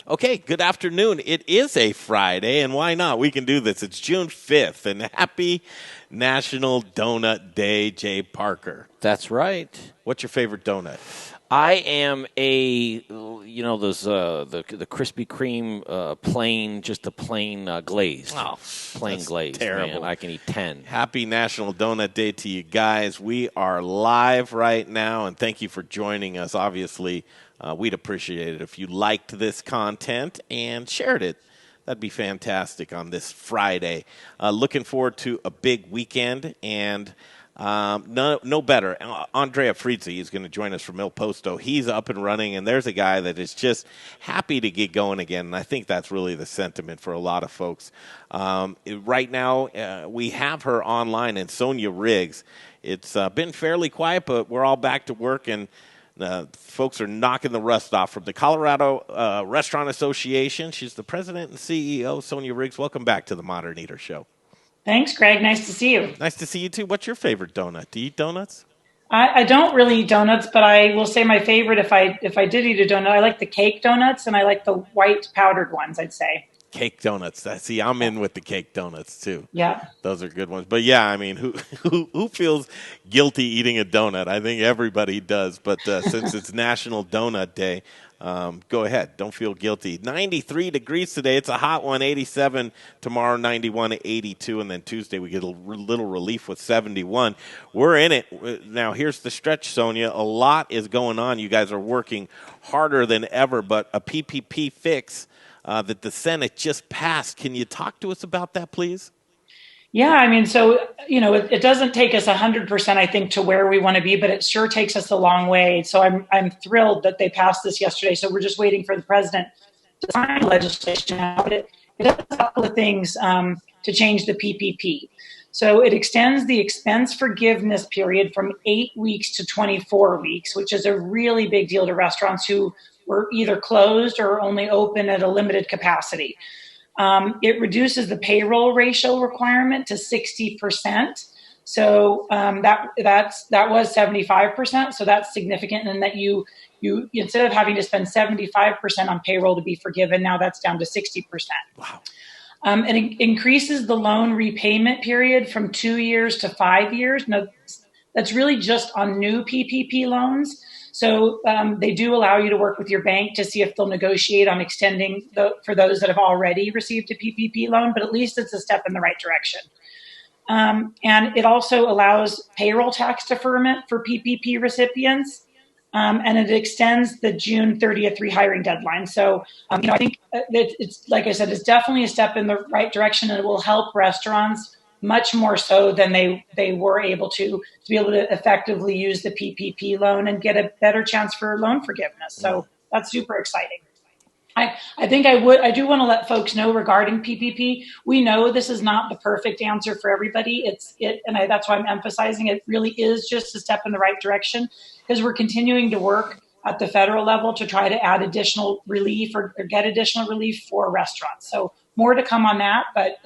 Okay, good afternoon. It is a Friday, and why not? We can do this. It's June 5th, and happy National Donut Day, Jay Parker. That's right. What's your favorite donut? I am those the Krispy Kreme plain, just a plain glazed. Oh, plain that's glazed. terrible. Man, I can eat 10. Happy National Donut Day to you guys. We are live right now, and thank you for joining us. Obviously, we'd appreciate it if you liked this content and shared it. That'd be fantastic on this Friday. Looking forward to a big weekend, and no better. Andrea Frizzi is going to join us from Il Posto. He's up and running, and there's a guy that is just happy to get going again, and I think that's really the sentiment for a lot of folks. Right now, we have her online, and Sonia Riggs. It's been fairly quiet, but we're all back to work, and folks are knocking the rust off from the Colorado Restaurant Association. She's the president and CEO. Sonia Riggs, welcome back to the Modern Eater Show. Thanks, Greg. Nice to see you. Nice to see you, too. What's your favorite donut? Do you eat donuts? I don't really eat donuts, but I will say my favorite, if I did eat a donut, I like the cake donuts, and I like the white powdered ones, I'd say. Cake donuts. See, I'm in with the cake donuts, too. Yeah. Those are good ones. But, yeah, I mean, who feels guilty eating a donut? I think everybody does. But since it's National Donut Day, go ahead. Don't feel guilty. 93 degrees today. It's a hot one. 87 tomorrow, 91, 82. And then Tuesday we get a little relief with 71. We're in it. Now, here's the stretch, Sonia. A lot is going on. You guys are working harder than ever. But a PPP fix that the Senate just passed. Can you talk to us about that, please? Yeah, I mean, so, it doesn't take us 100%, I think, to where we want to be, but it sure takes us a long way. So I'm thrilled that they passed this yesterday. So we're just waiting for the president to sign legislation out. It does a couple of things to change the PPP. So it extends the expense forgiveness period from 8 weeks to 24 weeks, which is a really big deal to restaurants who were either closed or only open at a limited capacity. It reduces the payroll ratio requirement to 60%. So that was 75%. So that's significant, and that you instead of having to spend 75% on payroll to be forgiven, now that's down to 60%. Wow. And it increases the loan repayment period from 2 years to 5 years. Now, that's really just on new PPP loans. So they do allow you to work with your bank to see if they'll negotiate on extending for those that have already received a PPP loan, but at least it's a step in the right direction. And it also allows payroll tax deferment for PPP recipients, and it extends the June 30th rehiring deadline. So, I think it's, like I said, it's definitely a step in the right direction, and it will help restaurants much more so than they were able to be able to effectively use the PPP loan and get a better chance for loan forgiveness. So that's super exciting. I do want to let folks know regarding PPP. We know this is not the perfect answer for everybody. That's why I'm emphasizing it really is just a step in the right direction, because we're continuing to work at the federal level to try to add additional relief or get additional relief for restaurants. So more to come on that, but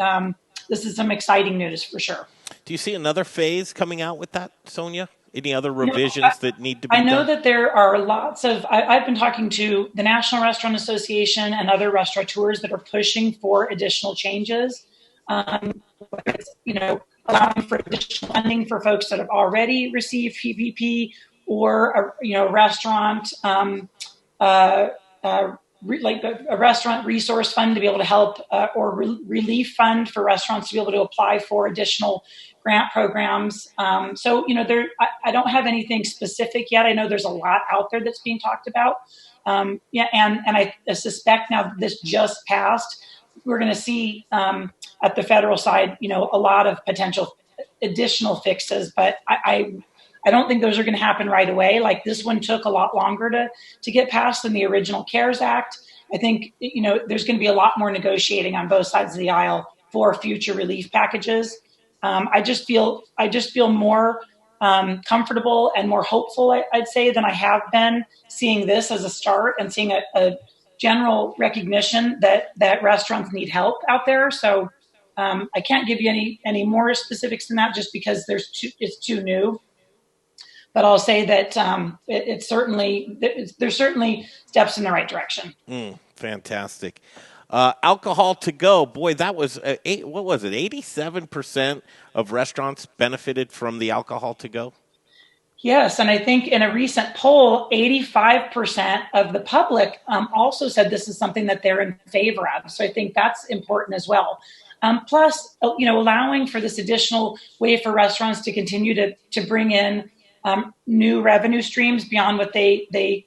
this is some exciting news for sure. Do you see another phase coming out with that, Sonia? Any other revisions that need to be done? I know that there are lots of, I've been talking to the National Restaurant Association and other restaurateurs that are pushing for additional changes. Allowing for additional funding for folks that have already received PPP, or a restaurant, like a restaurant resource fund to be able to help, or relief fund for restaurants to be able to apply for additional grant programs. I don't have anything specific yet. I know there's a lot out there that's being talked about. And I suspect now that this just passed, we're going to see at the federal side, a lot of potential additional fixes, but I don't think those are going to happen right away. Like, this one took a lot longer to get passed than the original CARES Act. I think, there's going to be a lot more negotiating on both sides of the aisle for future relief packages. I just feel more comfortable and more hopeful, I'd say, than I have been seeing this as a start and seeing a general recognition that restaurants need help out there. So I can't give you any more specifics than that, just because it's too new. but I'll say that there's certainly steps in the right direction. Fantastic. Alcohol to go. Boy, that was what was it? 87% of restaurants benefited from the alcohol to go. Yes, and I think in a recent poll, 85% of the public also said this is something that they're in favor of. So I think that's important as well. Plus, allowing for this additional way for restaurants to continue to bring in new revenue streams beyond what they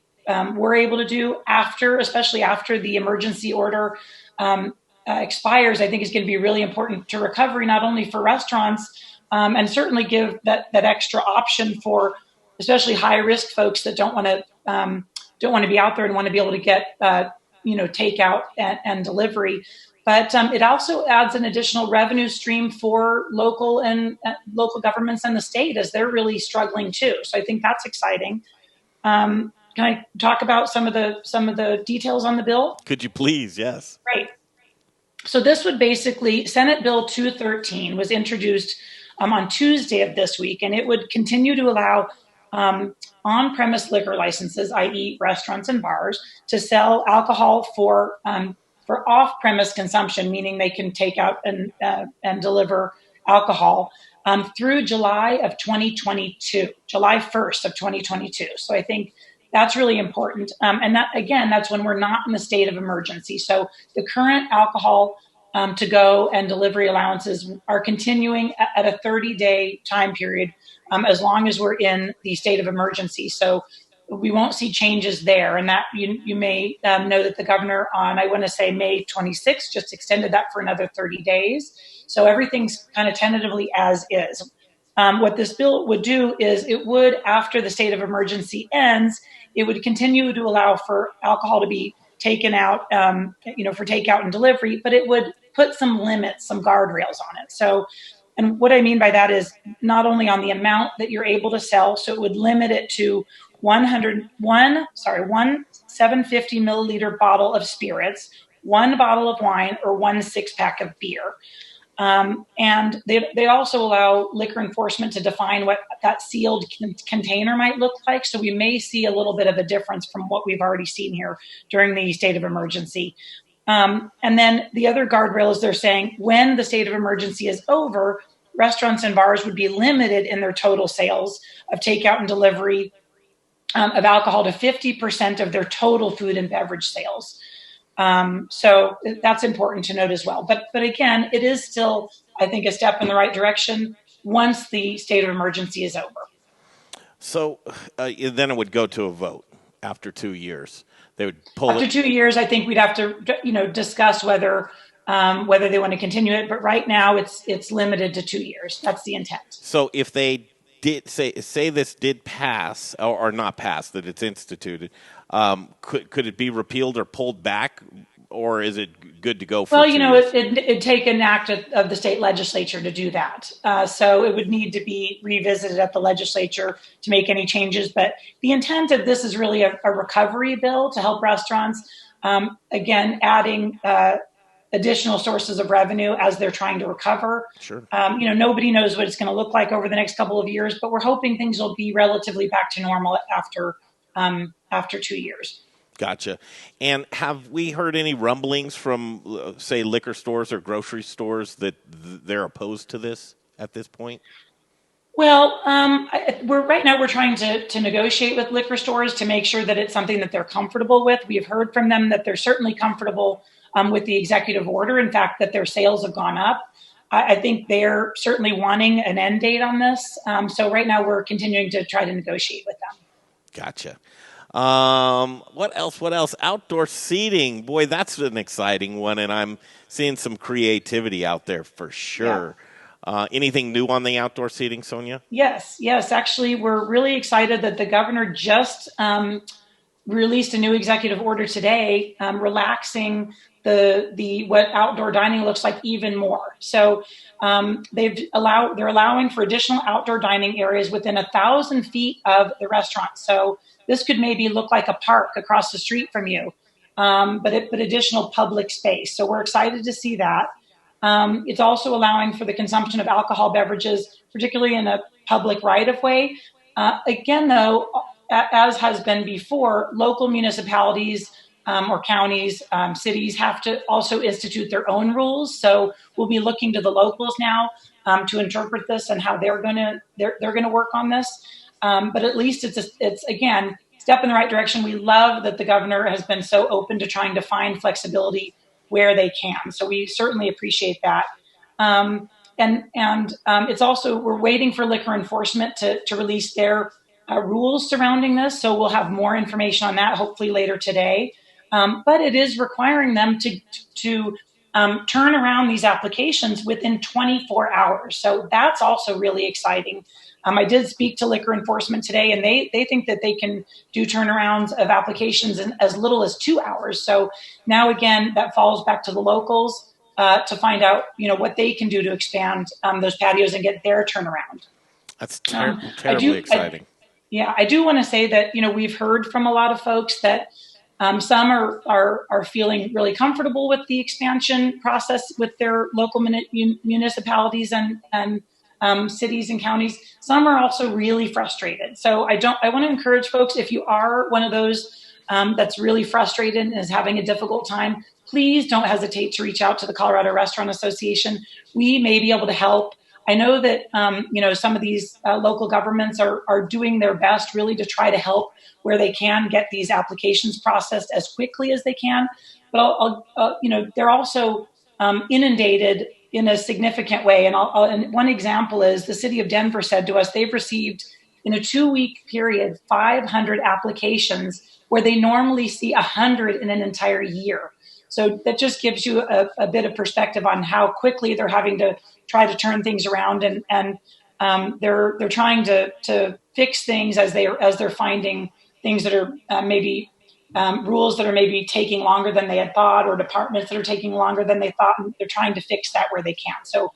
were able to do especially after the emergency order expires, I think is going to be really important to recovery, not only for restaurants, and certainly give that extra option for especially high risk folks that don't want to be out there and want to be able to get takeout and delivery. But it also adds an additional revenue stream for local governments and the state, as they're really struggling too. So I think that's exciting. Can I talk about some of the details on the bill? Could you please? Yes. Great. So this would basically, Senate Bill 213 was introduced on Tuesday of this week, and it would continue to allow on-premise liquor licenses, i.e. restaurants and bars, to sell alcohol for off-premise consumption, meaning they can take out and deliver alcohol through July of 2022, July 1st of 2022. So I think that's really important. And that, again, that's when we're not in the state of emergency. So the current alcohol to go and delivery allowances are continuing at a 30-day time period as long as we're in the state of emergency. So we won't see changes there. And that you may know that the governor on, I want to say May 26th, just extended that for another 30 days. So everything's kind of tentatively as is. What this bill would do is it would, after the state of emergency ends, it would continue to allow for alcohol to be taken out, for takeout and delivery, but it would put some limits, some guardrails on it. So, and what I mean by that is not only on the amount that you're able to sell, so it would limit it to one 750 milliliter bottle of spirits, one bottle of wine, or one 6-pack of beer. And they also allow liquor enforcement to define what that sealed container might look like. So we may see a little bit of a difference from what we've already seen here during the state of emergency. And then the other guardrail is they're saying when the state of emergency is over, restaurants and bars would be limited in their total sales of takeout and delivery of alcohol to 50% of their total food and beverage sales. So that's important to note as well. But again, it is still, I think, a step in the right direction once the state of emergency is over. So then it would go to a vote after 2 years. They would pull after 2 years. I think we'd have to, discuss whether they want to continue it. But right now, it's limited to 2 years. That's the intent. So if they did say this did pass or not pass, that it's instituted, could it be repealed or pulled back, or is it good to go for 2 years? It'd take an act of the state legislature to do that. So it would need to be revisited at the legislature to make any changes. But the intent of this is really a recovery bill to help restaurants, again, adding additional sources of revenue as they're trying to recover. Sure. Nobody knows what it's going to look like over the next couple of years, but we're hoping things will be relatively back to normal after 2 years. Gotcha. And have we heard any rumblings from, say, liquor stores or grocery stores that they're opposed to this at this point? Well, right now we're trying to negotiate with liquor stores to make sure that it's something that they're comfortable with. We have heard from them that they're certainly comfortable with the executive order. In fact, that their sales have gone up. I think they're certainly wanting an end date on this. So right now we're continuing to try to negotiate with them. Gotcha. What else? Outdoor seating. Boy, that's an exciting one, and I'm seeing some creativity out there for sure. Yeah. Anything new on the outdoor seating, Sonia? Yes. Actually, we're really excited that the governor just released a new executive order today, relaxing the what outdoor dining looks like even more. So they're allowing for additional outdoor dining areas within 1,000 feet of the restaurant. So this could maybe look like a park across the street from you, but additional public space. So we're excited to see that. It's also allowing for the consumption of alcohol beverages, particularly in a public right-of-way, Again, though, as has been before, local municipalities or counties, cities have to also institute their own rules. So we'll be looking to the locals now to interpret this and how they're going to work on this. But at least it's again step in the right direction. We love that the governor has been so open to trying to find flexibility where they can. So we certainly appreciate that. And it's also, we're waiting for liquor enforcement to release their rules surrounding this. So we'll have more information on that hopefully later today. But it is requiring them to turn around these applications within 24 hours. So that's also really exciting. I did speak to liquor enforcement today, and they think that they can do turnarounds of applications in as little as 2 hours. So now again, that falls back to the locals to find out, what they can do to expand those patios and get their turnaround. That's terribly exciting. I do want to say that, we've heard from a lot of folks that some are feeling really comfortable with the expansion process with their local municipalities and cities and counties. Some are also really frustrated. So I want to encourage folks, if you are one of those that's really frustrated and is having a difficult time, please don't hesitate to reach out to the Colorado Restaurant Association. We may be able to help. I know that some of these local governments are doing their best really to try to help where they can get these applications processed as quickly as they can. But they're also inundated in a significant way. And one example is the city of Denver said to us they've received in a 2-week period 500 applications where they normally see 100 in an entire year. So that just gives you a bit of perspective on how quickly they're having to try to turn things around, and they're trying to fix things as they're finding things that are maybe rules that are maybe taking longer than they had thought, or departments that are taking longer than they thought, and they're trying to fix that where they can. So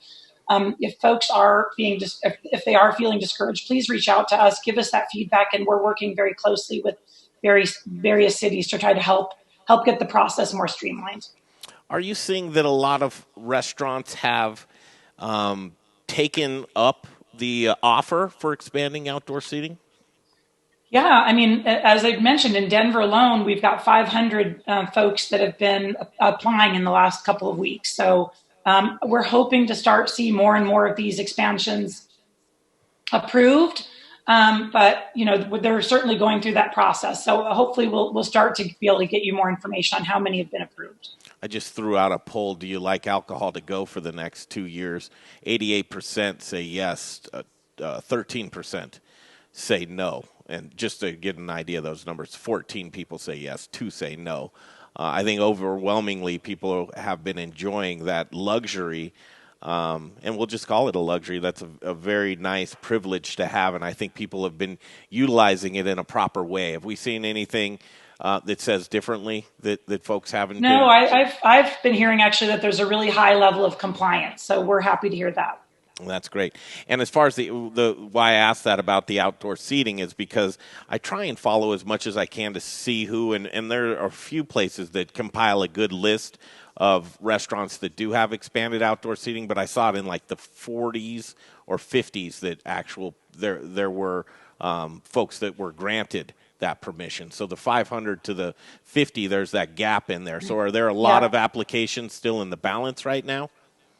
if folks are if they are feeling discouraged, please reach out to us, give us that feedback, and we're working very closely with various cities to try to help get the process more streamlined. Are you seeing that a lot of restaurants have taken up the offer for expanding outdoor seating? Yeah, I mean, as I mentioned, in Denver alone, we've got 500 folks that have been applying in the last couple of weeks. So we're hoping to see more and more of these expansions approved. But they're certainly going through that process. So hopefully we'll start to be able to get you more information on how many have been approved. I just threw out a poll. Do you like alcohol to go for the next 2 years? 88% say yes. 13% say no. And just to get an idea of those numbers, 14 people say yes, 2 say no. I think overwhelmingly people have been enjoying that luxury. And we'll just call it a luxury. That's a very nice privilege to have, and I think people have been utilizing it in a proper way. Have we seen anything that says differently that folks haven't? No, I've been hearing actually that there's a really high level of compliance, so we're happy to hear that. That's great. And as far as the why I asked that about the outdoor seating is because I try and follow as much as I can to see who, and there are a few places that compile a good list of restaurants that do have expanded outdoor seating, but I saw it in like the 40s or 50s that there were folks that were granted that permission. So the 500 to the 50, there's that gap in there. So are there a lot of applications still in the balance right now?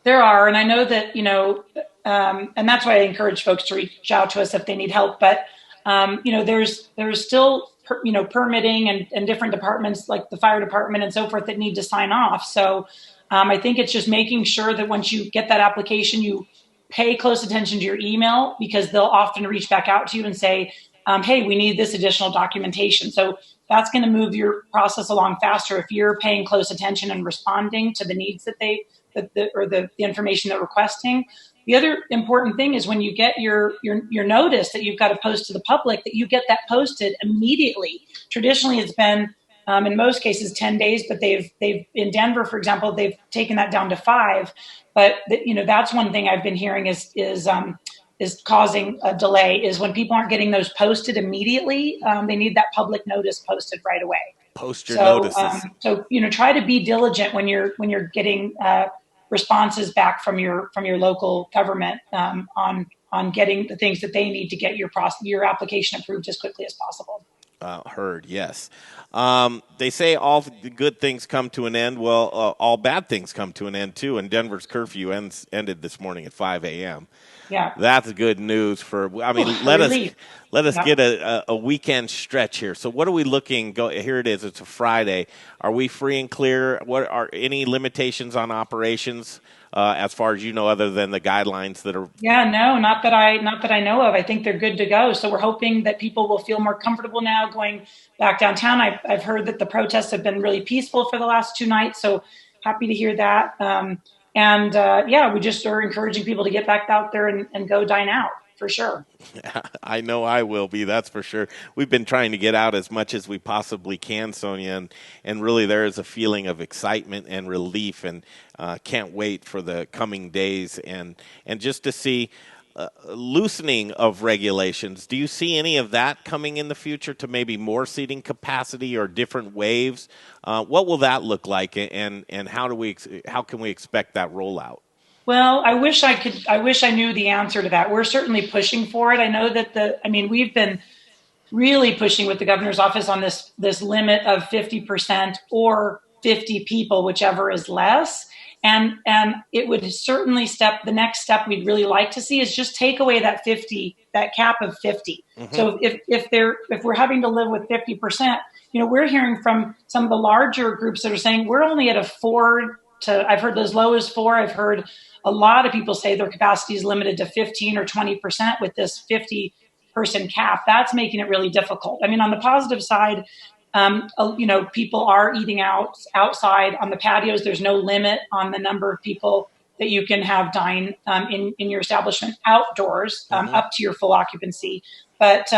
There are, and I know that, and that's why I encourage folks to reach out to us if they need help. But, there's still, permitting and different departments like the fire department and so forth that need to sign off. So I think it's just making sure that once you get that application, you pay close attention to your email, because they'll often reach back out to you and say, hey, we need this additional documentation. So that's going to move your process along faster if you're paying close attention and responding to the needs that the information they're requesting. The other important thing is when you get your notice that you've got to post to the public, that you get that posted immediately. Traditionally, it's been in most cases 10 days, but they've in Denver, for example, they've taken that down to 5. But that's one thing I've been hearing is causing a delay, is when people aren't getting those posted immediately. They need that public notice posted right away. Post your notices. So try to be diligent when you're getting responses back from your local government on getting the things that they need to get your application approved as quickly as possible. Heard, yes. They say all the good things come to an end. Well, all bad things come to an end, too, and Denver's curfew ended this morning at 5 a.m. Yeah. That's good news let us get a weekend stretch here. So what are we here it is. It's a Friday. Are we free and clear? What are any limitations on operations as far as you know, other than the guidelines that are? Yeah, no, not that I know of. I think they're good to go. So we're hoping that people will feel more comfortable now going back downtown. I've heard that the protests have been really peaceful for the last 2 nights. So happy to hear that. We just are encouraging people to get back out there and go dine out for sure. I know I will be, that's for sure. We've been trying to get out as much as we possibly can, Sonia, and really there is a feeling of excitement and relief, and can't wait for the coming days and just to see loosening of regulations. Do you see any of that coming in the future to maybe more seating capacity or different waves? What will that look like, and how can we expect that rollout? Well, I wish I knew the answer to that. We're certainly pushing for it. I know that we've been really pushing with the governor's office on this limit of 50% or 50 people, whichever is less. And it would certainly the next step we'd really like to see is just take away that cap of 50. Mm-hmm. So if we're having to live with 50%, we're hearing from some of the larger groups that are saying we're only at I've heard as low as 4. I've heard a lot of people say their capacity is limited to 15 or 20% with this 50-person cap. That's making it really difficult. I mean, on the positive side, people are eating outside on the patios. There's no limit on the number of people that you can have dine in your establishment outdoors, up to your full occupancy. But,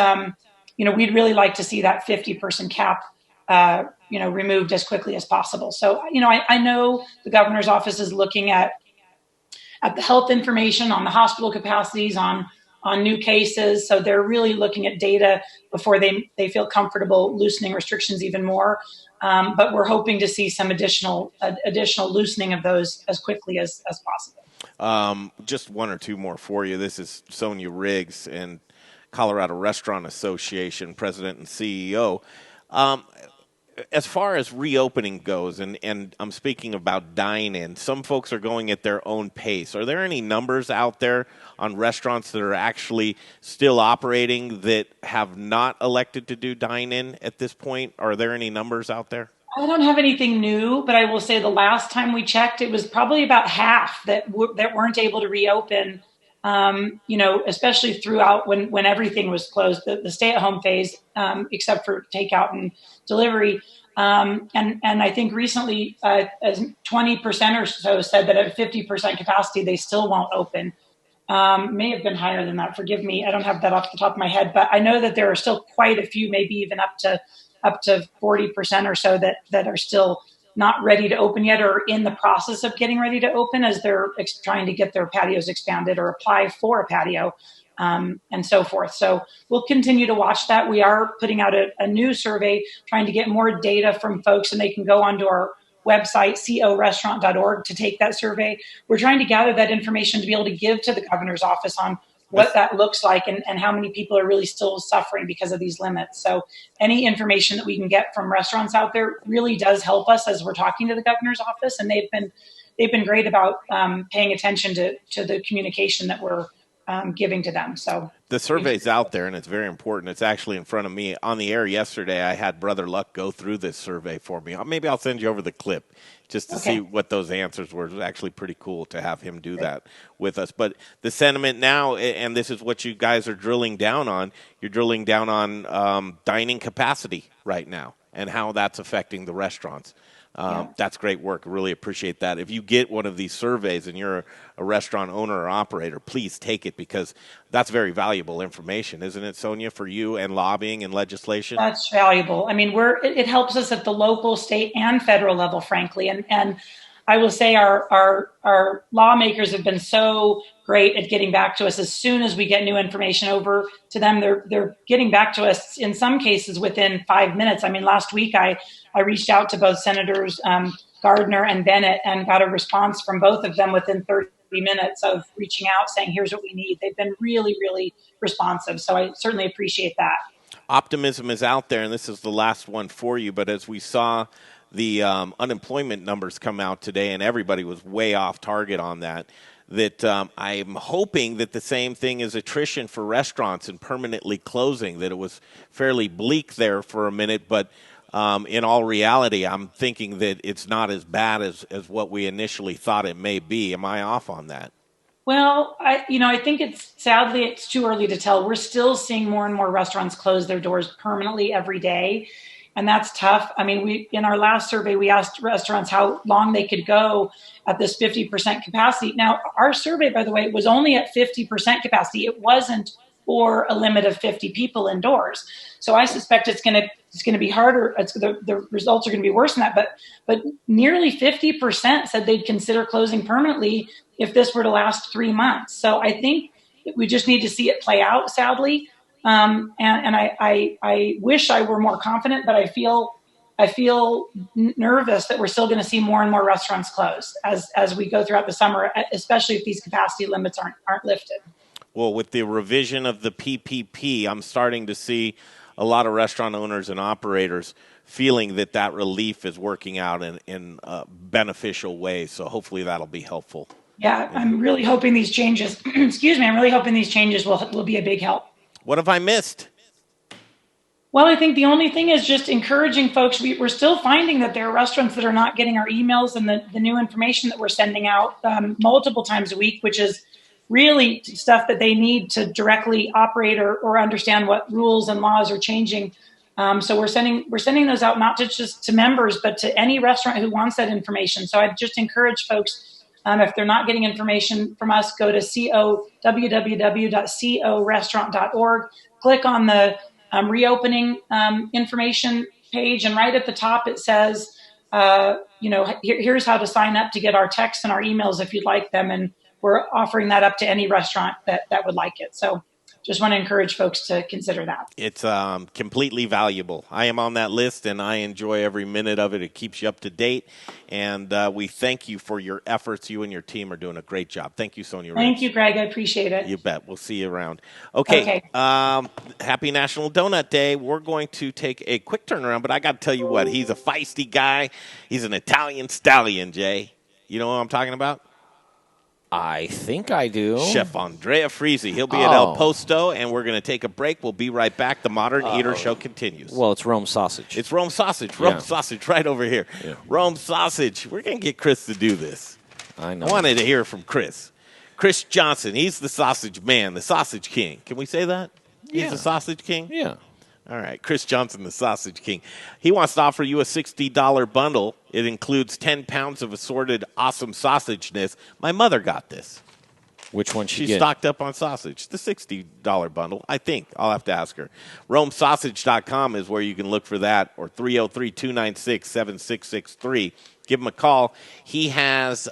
we'd really like to see that 50-person cap removed as quickly as possible. So, I know the governor's office is looking at the health information on the hospital capacities, on new cases. So they're really looking at data before they feel comfortable loosening restrictions even more. But we're hoping to see some additional loosening of those as quickly as possible. Just one or two more for you. This is Sonia Riggs and Colorado Restaurant Association, President and CEO. As far as reopening goes, and I'm speaking about dine-in, some folks are going at their own pace. Are there any numbers out there on restaurants that are actually still operating that have not elected to do dine-in at this point? Are there any numbers out there? I don't have anything new, but I will say the last time we checked, it was probably about half that weren't able to reopen. Especially throughout when everything was closed, the stay-at-home phase, except for takeout and delivery. And I think recently, 20% or so said that at 50% capacity, they still won't open. May have been higher than that. Forgive me. I don't have that off the top of my head, but I know that there are still quite a few, maybe even up to 40% or so that are still not ready to open yet or in the process of getting ready to open as they're trying to get their patios expanded or apply for a patio, and so forth. So we'll continue to watch that. We are putting out a new survey trying to get more data from folks, and they can go onto our website, corestaurant.org, to take that survey. We're trying to gather that information to be able to give to the governor's office on what that looks like and how many people are really still suffering because of these limits. So any information that we can get from restaurants out there really does help us as we're talking to the governor's office. And they've been great about paying attention to the communication that we're giving to them. So the survey's out there, and it's very important. It's actually in front of me on the air yesterday. I had Brother Luck go through this survey for me. Maybe I'll send you over the clip just to see what those answers were. It was actually pretty cool to have him do that with us. But the sentiment now, and this is what you guys are drilling down on, you're drilling down on dining capacity right now and how that's affecting the restaurants. That's great work. Really appreciate that. If you get one of these surveys and you're a restaurant owner or operator, please take it, because that's very valuable information, isn't it, Sonia, for you and lobbying and legislation? That's valuable. I mean, it helps us at the local, state, and federal level, frankly. And I will say our lawmakers have been so great at getting back to us as soon as we get new information over to them. They're getting back to us in some cases within 5 minutes. I mean, last week I reached out to both Senators Gardner and Bennett and got a response from both of them within 30 minutes of reaching out, saying, here's what we need. They've been really, really responsive. So I certainly appreciate that. Optimism is out there, and this is the last one for you. But as we saw the unemployment numbers come out today, and everybody was way off target on that, I'm hoping that the same thing is attrition for restaurants and permanently closing, that it was fairly bleak there for a minute, but in all reality, I'm thinking that it's not as bad as what we initially thought it may be. Am I off on that? Well, I think sadly it's too early to tell. We're still seeing more and more restaurants close their doors permanently every day, and that's tough. I mean, in our last survey, we asked restaurants how long they could go at this 50% capacity. Now, our survey, by the way, was only at 50% capacity. It wasn't or a limit of 50 people indoors. So I suspect it's going to be harder. The results are going to be worse than that. But nearly 50% said they'd consider closing permanently if this were to last 3 months. So I think we just need to see it play out, sadly. And I wish I were more confident, but I feel nervous that we're still going to see more and more restaurants close as we go throughout the summer, especially if these capacity limits aren't lifted. Well, with the revision of the PPP, I'm starting to see a lot of restaurant owners and operators feeling that relief is working out in a beneficial way. So hopefully that'll be helpful. Yeah, I'm really hoping these changes, I'm really hoping these changes will be a big help. What have I missed? Well, I think the only thing is just encouraging folks. We're still finding that there are restaurants that are not getting our emails and the new information that we're sending out multiple times a week, which is really stuff that they need to directly operate or understand what rules and laws are changing. So we're sending those out not just to members, but to any restaurant who wants that information. So I'd just encourage folks, if they're not getting information from us, go to www.corestaurant.org, click on the reopening information page, and right at the top it says, here's how to sign up to get our texts and our emails if you'd like them. And we're offering that up to any restaurant that would like it. So just want to encourage folks to consider that. It's completely valuable. I am on that list, and I enjoy every minute of it. It keeps you up to date, and we thank you for your efforts. You and your team are doing a great job. Thank you, Sonia Riggs. Thank you, Greg. I appreciate it. You bet. We'll see you around. Okay. Happy National Donut Day. We're going to take a quick turnaround, but I got to tell you what. He's a feisty guy. He's an Italian stallion, Jay. You know what I'm talking about? I think I do. Chef Andrea Frizzi. He'll be at El Posto, and we're going to take a break. We'll be right back. The Modern Eater Show continues. Well, it's Rome sausage. It's Rome sausage. Rome sausage right over here. Yeah. Rome sausage. We're going to get Chris to do this. I know. I wanted to hear from Chris. Chris Johnson. He's the sausage man, the sausage king. Can we say that? Yeah. He's the sausage king? Yeah. All right, Chris Johnson, the Sausage King. He wants to offer you a $60 bundle. It includes 10 pounds of assorted awesome sausageness. My mother got this. Which one She's stocked up on sausage. The $60 bundle, I think. I'll have to ask her. RomeSausage.com is where you can look for that, or 303-296-7663. Give him a call. He has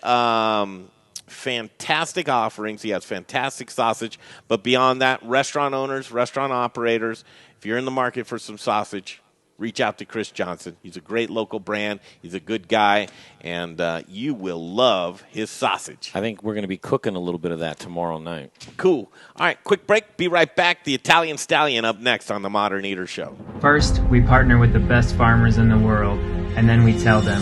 fantastic offerings. He has fantastic sausage. But beyond that, restaurant owners, restaurant operators, if you're in the market for some sausage, reach out to Chris Johnson. He's a great local brand. He's a good guy, and you will love his sausage. I think we're going to be cooking a little bit of that tomorrow night. Cool. All right, quick break. Be right back. The Italian Stallion up next on the Modern Eater Show. First, we partner with the best farmers in the world, and then we tell them,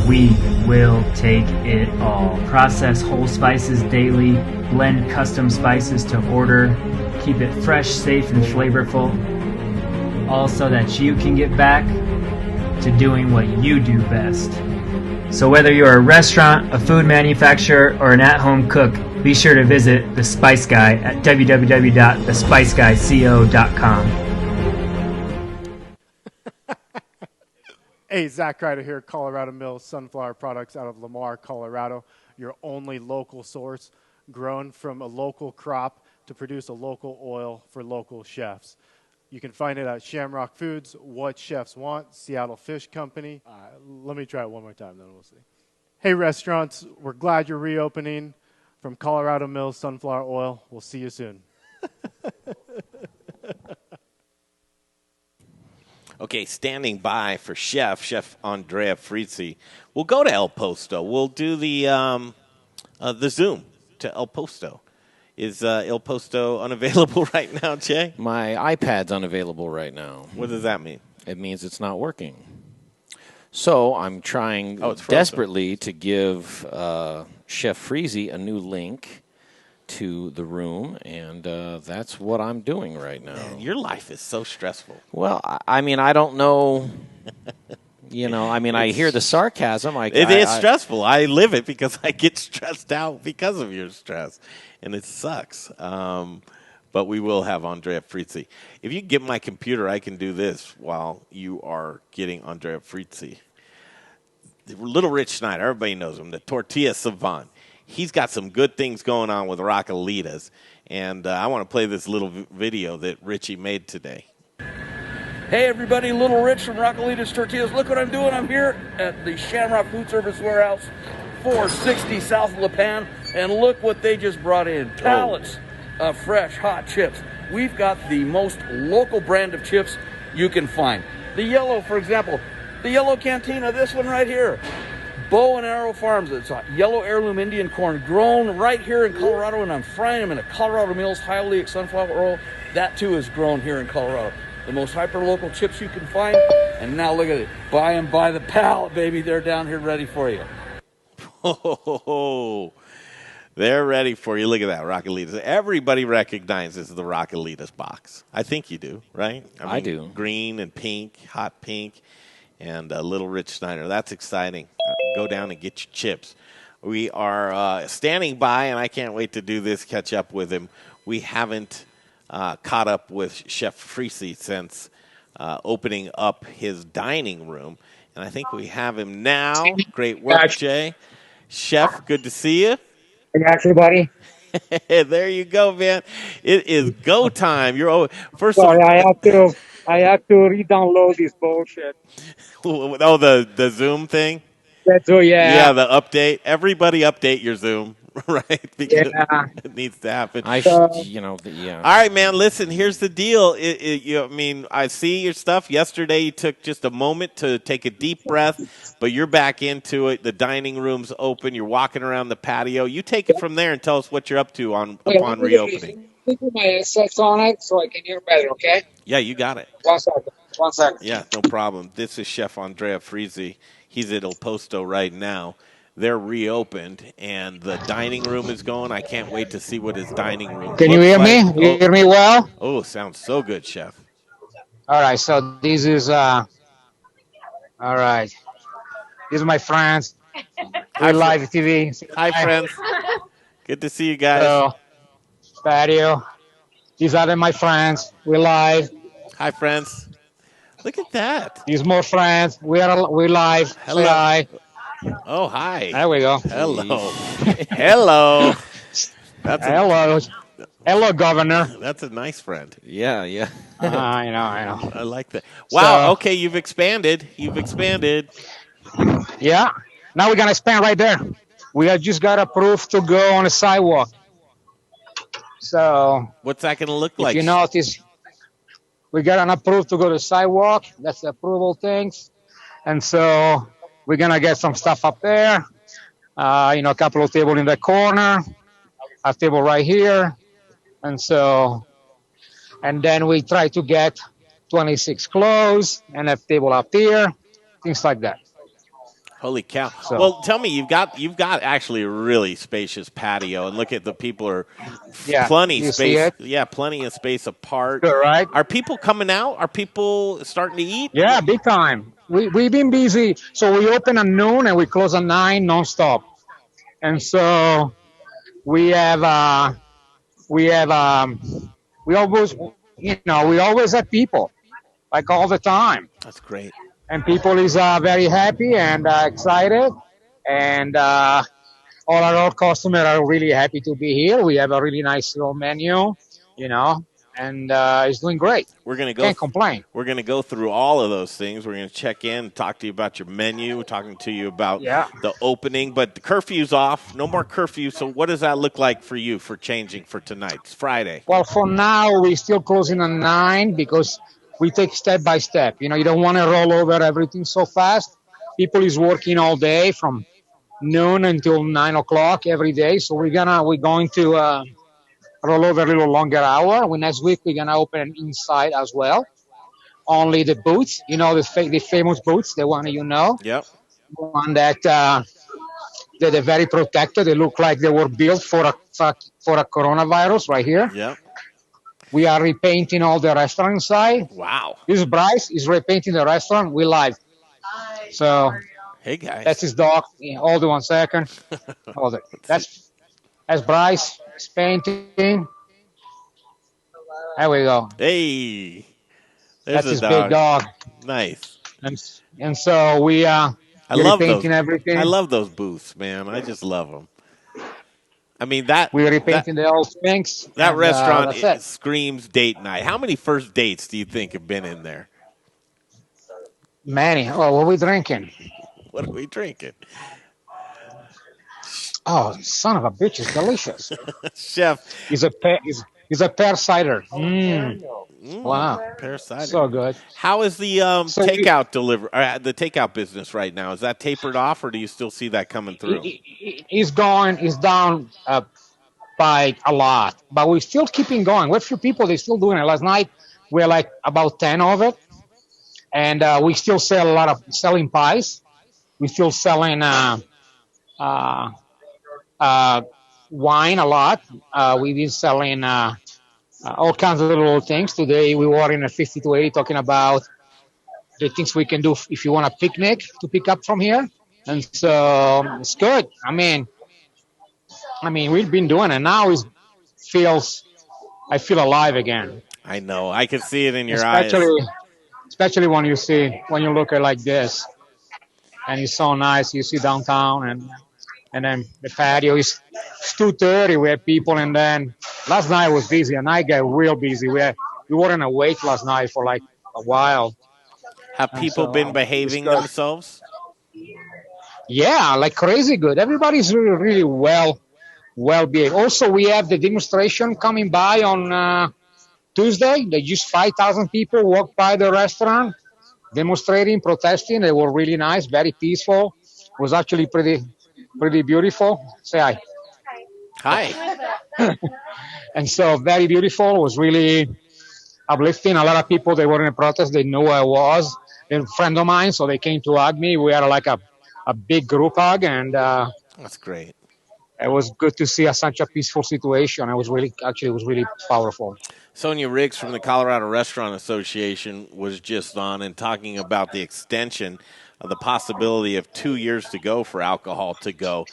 we will take it all. Process whole spices daily, blend custom spices to order, keep it fresh, safe, and flavorful, all so that you can get back to doing what you do best. So whether you're a restaurant, a food manufacturer, or an at-home cook, be sure to visit The Spice Guy at www.thespiceguyco.com. Hey, Zach Ryder here, Colorado Mills Sunflower Products out of Lamar, Colorado. Your only local source, grown from a local crop to produce a local oil for local chefs. You can find it at Shamrock Foods, What Chefs Want, Seattle Fish Company. Let me try it one more time, then we'll see. Hey, restaurants, we're glad you're reopening. From Colorado Mills Sunflower Oil, we'll see you soon. Okay, standing by for Chef Andrea Frizzi. We'll go to El Posto. We'll do the Zoom. trip to El Posto. Is El Posto unavailable right now, Jay? My iPad's unavailable right now. What does that mean? It means it's not working. So I'm trying desperately to give Chef Frizzi a new link to the room, and that's what I'm doing right now. Man, your life is so stressful. Well, I mean, I don't know. I hear the sarcasm. It is stressful. I live it because I get stressed out because of your stress, and it sucks. But we will have Andrea Frizzi. If you get my computer, I can do this while you are getting Andrea Frizzi. Little Rich Schneider, everybody knows him, the tortilla savant. He's got some good things going on with Rockalitas, and I want to play this little video that Richie made today. Hey everybody, Little Rich from Rockalitas Tortillas. Look what I'm doing. I'm here at the Shamrock Food Service Warehouse, 460 South La Pan, and look what they just brought in. Pallets of fresh, hot chips. We've got the most local brand of chips you can find. The yellow, for example, the yellow cantina, this one right here. Bow and Arrow Farms. It's a yellow heirloom Indian corn grown right here in Colorado, and I'm frying them in a Colorado Mills high oleic sunflower oil. That too is grown here in Colorado. The most hyper-local chips you can find. And now look at it. Buy them by the pallet, baby. They're down here ready for you. Oh, they're ready for you. Look at that, Rockalitas. Everybody recognizes the Rockalitas box. I think you do, right? I do. Green and pink, hot pink, and Little Rich Schneider. That's exciting. Go down and get your chips. We are standing by, and I can't wait to do this, catch up with him. We haven't caught up with Chef Frizzi since opening up his dining room, and I think we have him now. Great work, Jay. Chef, good to see you. I got you, buddy. There you go, man. It is go time. Sorry, I have to re-download this bullshit. Oh, the Zoom thing? Yeah. Yeah, the update. Everybody update your Zoom, right? Because it needs to happen. Yeah. All right, man, listen, here's the deal. I see your stuff. Yesterday you took just a moment to take a deep breath, but you're back into it. The dining room's open. You're walking around the patio. You take it from there and tell us what you're up to upon reopening. Put my headsets on it so I can hear better, okay? Yeah, you got it. 1 second. Yeah, no problem. This is Chef Andrea Frizzi. He's at El Posto right now. They're reopened, and the dining room is going. I can't wait to see what his dining room Can you hear me? You hear me well? Oh, sounds so good, Chef. All right, so this is, all right. These are my friends. Hi, live TV. Hi, friends. Good to see you guys. So, patio. These are my friends. We're live. Hi, friends. Look at that. These more friends. We're live. Hello. Say hi. Oh, hi. There we go. Hello. Hello. Hello, Governor. That's a nice friend. Yeah. I know. I like that. Wow. So, okay, you've expanded. Yeah. Now we're going to expand right there. We have just got approved to go on a sidewalk. So, what's that going to look like? If you notice, we got an approved to go to the sidewalk. That's the approval things. And so we're going to get some stuff up there. A couple of tables in the corner, a table right here. And then we try to get 26 clothes and a table up here, things like that. Holy cow! So, well, tell me, you've got actually a really spacious patio, and look at the people are plenty space. Yeah, plenty of space apart. Good, right? Are people coming out? Are people starting to eat? Yeah, big time. We've been busy. So we open at noon and we close at 9 nonstop. And so we always have people, like all the time. That's great. And people is very happy and excited. And all our customers are really happy to be here. We have a really nice little menu, and it's doing great. Can't complain. We're going to go through all of those things. We're going to check in, talk to you about your menu, talking to you about the opening. But the curfew's off. No more curfew. So what does that look like for you for changing for tonight? It's Friday. Well, for now, we're still closing at 9 because we take step by step. You don't want to roll over everything so fast. People is working all day from noon until 9 o'clock every day. So we're going to roll over a little longer hour. Next week we're gonna open inside as well. Only the booths, the famous booths, the one Yep. the one that they're very protected. They look like they were built for a coronavirus right here. Yep. We are repainting all the restaurant inside. Wow. This is Bryce is repainting the restaurant. We live. So Hey guys. that's his dog. Yeah, hold it 1 second. Hold it. That's Bryce. He's painting. There we go. Hey. That's There's his a dog. big dog. Nice. And so we're I love repainting those. everything. I love those booths, man. I just love them. I mean We're repainting the old Sphinx. that and, restaurant that's it. screams date night. How many first dates do you think have been in there? Manny. Oh, what are we drinking? What are we drinking? Oh, son of a bitch! It's delicious. Chef. It's a pear cider. Wow, Pear cider. so good. How is the the takeout business right now? Is that tapered off, or do you still see that coming through? It's down by a lot, but we're still keeping going. We're few people, they're still doing it. Last night, we're like about 10 of it, and we still sell a lot of selling pies. We're still selling wine a lot. We've been selling all kinds of little things. Today, we were in a 50 to 80 talking about the things we can do if you want a picnic to pick up from here. And so it's good. I mean, we've been doing it. Now I feel alive again. I know. I can see it in your eyes. Especially when you look at like this, and it's so nice. You see downtown, and then the patio is 2:30. We have people, and then last night was busy, and I got real busy. We weren't awake last night for like a while. Have people been behaving themselves? Yeah, like crazy good. Everybody's really, really well behaved. Also, we have the demonstration coming by on Tuesday. They just 5,000 people walked by the restaurant, demonstrating, protesting. They were really nice, very peaceful. It was actually pretty beautiful. Say hi. Hi. And so very beautiful. It was really uplifting. A lot of people, they were in a protest. They knew who I was. They're a friend of mine, so they came to hug me. We had like a big group hug, and that's great. It was good to see such a peaceful situation. It was really powerful. Sonia Riggs from the Colorado Restaurant Association was just on and talking about the extension of the possibility of 2 years to go for alcohol to go.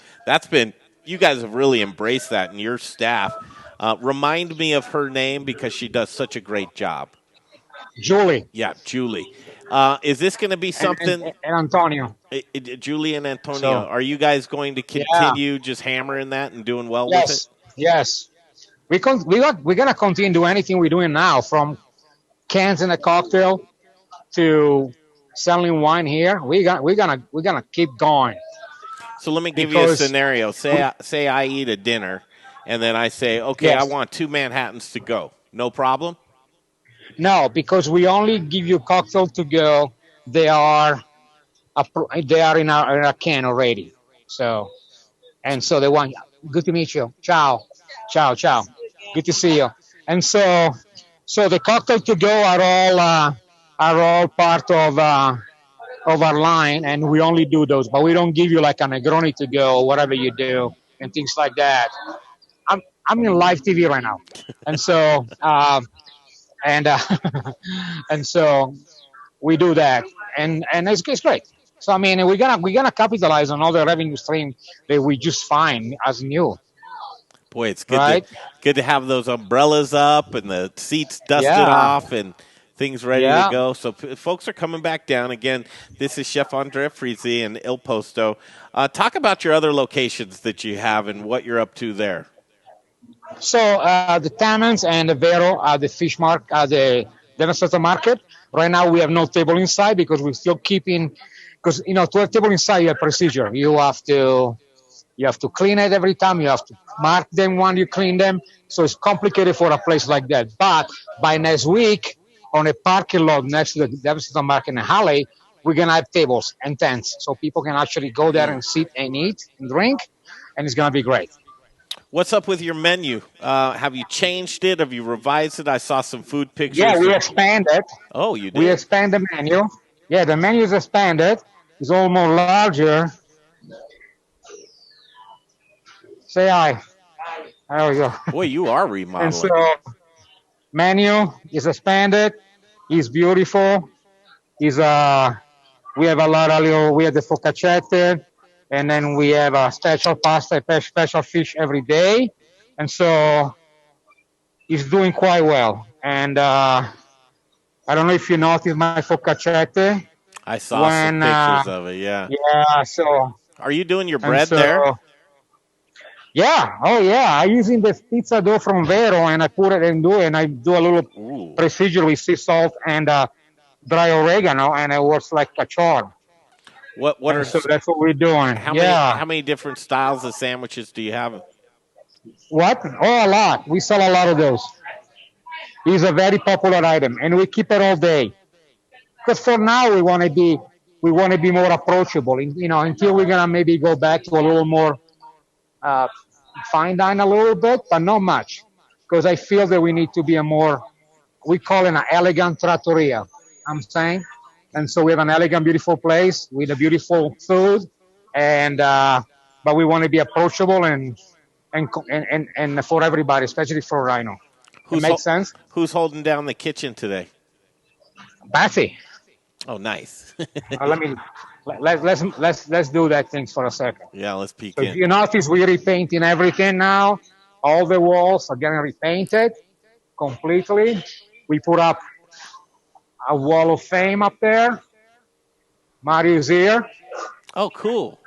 You guys have really embraced that, and your staff. Remind me of her name because she does such a great job. Julie. Yeah, Julie. Is this going to be something? And Antonio. Julie and Antonio. Are you guys going to continue just hammering that and doing well with it? Yes. We're going to continue to do anything we're doing now, from cans in a cocktail to selling wine here. We're gonna keep going. So let me give you a scenario. Say I eat a dinner, and then I say, okay, yes, I want 2 Manhattans to go. No problem? No, because we only give you cocktail to go. They are in a can already. So they want, good to meet you. Ciao. Good to see you. And so the cocktail to go are all part of our line, and we only do those. But we don't give you like a Negroni to go or whatever you do and things like that. I'm in live TV right now, and so. And so we do that, and it's great. So I mean, we're gonna capitalize on all the revenue stream that we just find as new. Boy, it's good. Good to have those umbrellas up and the seats dusted off and things ready to go. So folks are coming back down again. This is Chef Andrea Frizzi and Il Posto. Talk about your other locations that you have and what you're up to there. So the Tammans and the Vero are the fish the Minnesota market. Right now we have no table inside because we're still keeping, because to have table inside you have procedure. You have to clean it every time. You have to mark them when you clean them. So it's complicated for a place like that. But by next week, on a parking lot next to the Minnesota market in Halley, we're going to have tables and tents so people can actually go there and sit and eat and drink, and it's going to be great. What's up with your menu? Have you changed it? Have you revised it? I saw some food pictures. Yeah, we expanded. Oh, you did? We expanded the menu. Yeah, the menu is expanded. It's almost larger. Say hi. There we go. Boy, you are remodeling. And so, menu is expanded. It's beautiful. We have a lot of we have the focacciette, and then we have a special pasta, special fish every day, and so it's doing quite well. And I don't know if you noticed my focacciette. I saw some pictures of it. Yeah. Yeah. So. Are you doing your bread there? Yeah. Oh, yeah. I'm using the pizza dough from Vero, and I put it and I do a little procedure with sea salt and dry oregano, and it works like a charm. So that's what we're doing. How many different styles of sandwiches do you have? What? Oh, a lot. We sell a lot of those. It's a very popular item, and we keep it all day. Because for now we want to be more approachable. Until we're gonna maybe go back to a little more fine dine a little bit, but not much. Because I feel that we need to be we call it an elegant trattoria. I'm saying. And so we have an elegant, beautiful place with a beautiful food, and but we want to be approachable and for everybody, especially for Rhino. Makes sense. Who's holding down the kitchen today? Patsy. Oh, nice. Let's do that thing for a second. Yeah, let's peek in. You notice we're repainting everything now. All the walls are getting repainted completely. We put up a wall of fame up there. Mario's here. Oh, cool.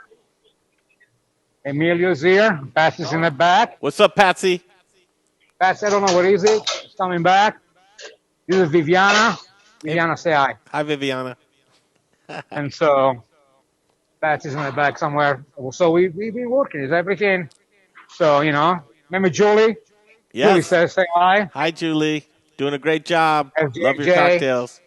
Emilio's here. Patsy's in the back. What's up, Patsy? Patsy, I don't know, where is it? She's coming back. This is Viviana. Viviana, say hi. Hi, Viviana. And so, Patsy's in the back somewhere. So we've been working. Is everything? So, remember Julie? Yes. Julie says, say hi. Hi, Julie. Doing a great job. Love your cocktails.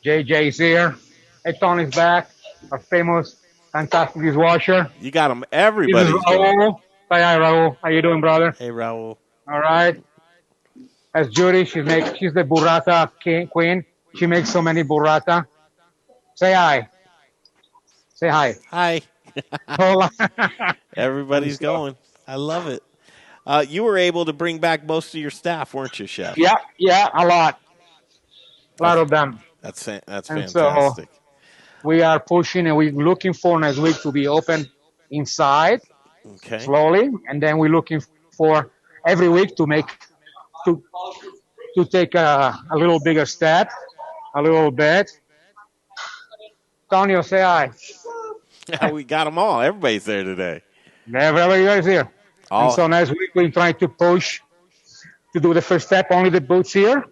JJ's here. Hey, Tony's back. Our famous, fantastic dishwasher. You got them. Everybody's Raul. Say hi, Raul. How you doing, brother? Hey, Raul. All right. That's Judy. She's the burrata queen. She makes so many burrata. Say hi. Say hi. Hi. Hola. Everybody's going. I love it. You were able to bring back most of your staff, weren't you, Chef? Yeah, a lot. A lot of them. That's and fantastic. So we are pushing, and we're looking for next week to be open inside slowly, and then we're looking for every week to take a little bigger step, a little bit. Tonio, say hi. We got them all. Everybody's there today. Everybody's here. And so next week we're trying to push to do the first step, only the booths here,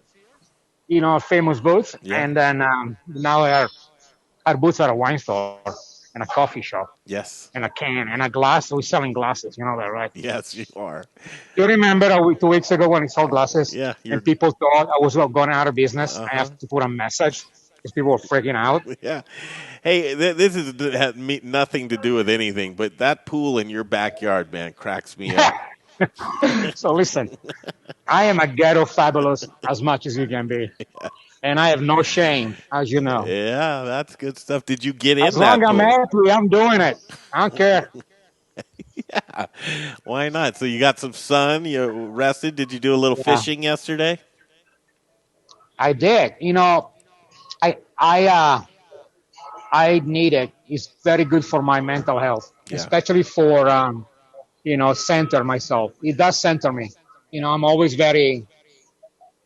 famous booths. Yeah. And then now our booths are a wine store and a coffee shop. Yes. And a can and a glass. We're selling glasses. You know that, right? Yes, you are. You remember 2 weeks ago when we sold glasses? Yeah. And people thought I was going out of business. I have to put a message because people were freaking out. Yeah. Hey, this has nothing to do with anything, but that pool in your backyard, man, cracks me up. So listen, I am a ghetto fabulous as much as you can be. Yeah. And I have no shame, as you know. Yeah, that's good stuff. Did you get in that As long as I'm happy, I'm doing it. I don't care. Yeah. Why not? So you got some sun, you rested. Did you do a little fishing yesterday? I did. I need it. It's very good for my mental health, especially for, center myself. It does center me. I'm always very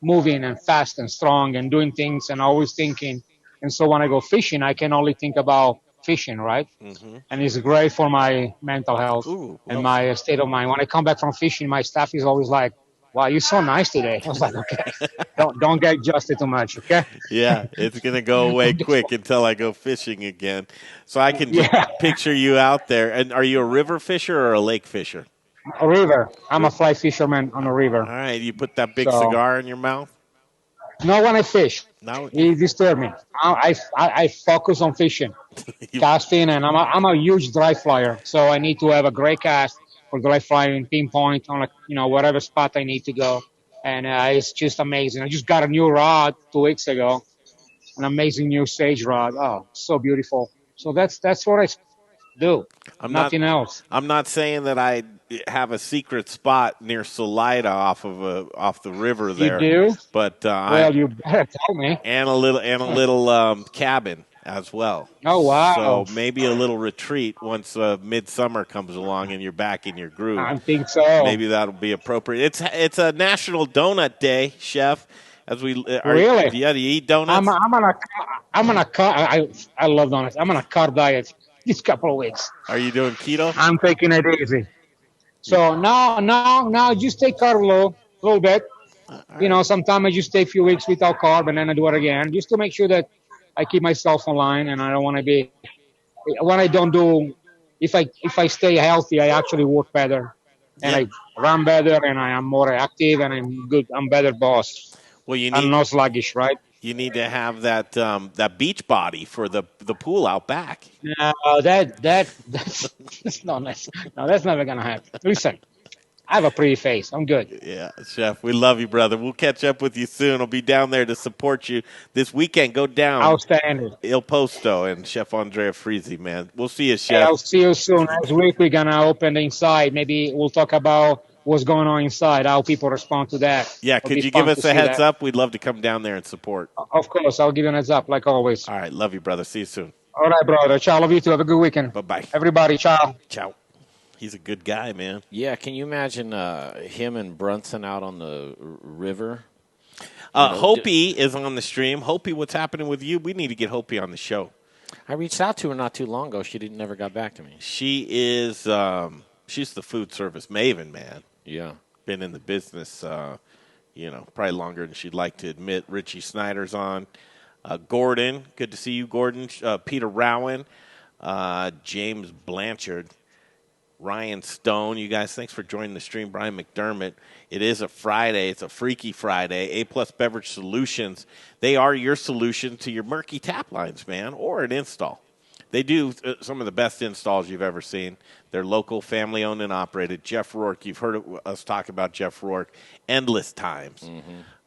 moving and fast and strong and doing things and always thinking. And so when I go fishing, I can only think about fishing, right? Mm-hmm. And it's great for my mental health and my state of mind. When I come back from fishing, my staff is always like, wow, you're so nice today. I was like, okay, don't get adjusted too much, okay? Yeah, it's going to go away quick until I go fishing again. So I can just picture you out there. And are you a river fisher or a lake fisher? A river. I'm a fly fisherman on a river. All right, you put that big cigar in your mouth? not when I fish. Now It disturbs me. I focus on fishing, casting, and I'm a huge dry flyer, so I need to have a great cast for dry flying, pinpoint on whatever spot I need to go, and it's just amazing. I just got a new rod 2 weeks ago, an amazing new sage rod. Oh, so beautiful. So that's what I do. I'm not Nothing else. I'm not saying that I have a secret spot near Salida off the river there. You do? But Well, you better tell me. and a little cabin as well. Oh, wow. So maybe a little retreat once midsummer comes along and you're back in your groove. I think so. Maybe that'll be appropriate. It's a National Donut Day, Chef. As we Really? do you eat donuts? I'm on a car. I love donuts. I'm on a carb diet this couple of weeks. Are you doing keto? I'm taking it easy. So now, just take carb low a little bit. Sometimes I just take a few weeks without carb and then I do it again, just to make sure that I keep myself online. And I don't want to be when I don't do. If I stay healthy, I actually work better and I run better and I am more active and I'm good. I'm better boss. Well, I'm not sluggish, right? You need to have that beach body for the pool out back. No, that's not nice. No, that's never gonna happen. Listen, I have a pretty face. I'm good. Yeah, Chef, we love you, brother. We'll catch up with you soon. I'll be down there to support you this weekend. Go down. Outstanding. Il Posto and Chef Andrea Frizzi, man. We'll see you, Yeah, Chef. I'll see you soon. Next week we're gonna open the inside. Maybe we'll talk about what's going on inside, how people respond to that. Yeah, could you give us a heads up? We'd love to come down there and support. Of course, I'll give you a heads up, like always. All right, love you, brother. See you soon. All right, brother. Ciao. Love you too. Have a good weekend. Bye-bye. Everybody, ciao. Ciao. He's a good guy, man. Yeah, can you imagine him and Brunson out on the river? Hopi is on the stream. Hopi, what's happening with you? We need to get Hopi on the show. I reached out to her not too long ago. She never got back to me. She is she's the food service maven, man. Yeah. Been in the business, probably longer than she'd like to admit. Richie Snyder's on. Gordon, good to see you, Gordon. Peter Rowan, James Blanchard, Ryan Stone. You guys, thanks for joining the stream. Brian McDermott. It is a Friday. It's a Freaky Friday. A-Plus Beverage Solutions. They are your solution to your murky tap lines, man, or an install. They do some of the best installs you've ever seen. They're local, family-owned and operated. Jeff Rourke, you've heard us talk about Jeff Rourke endless times.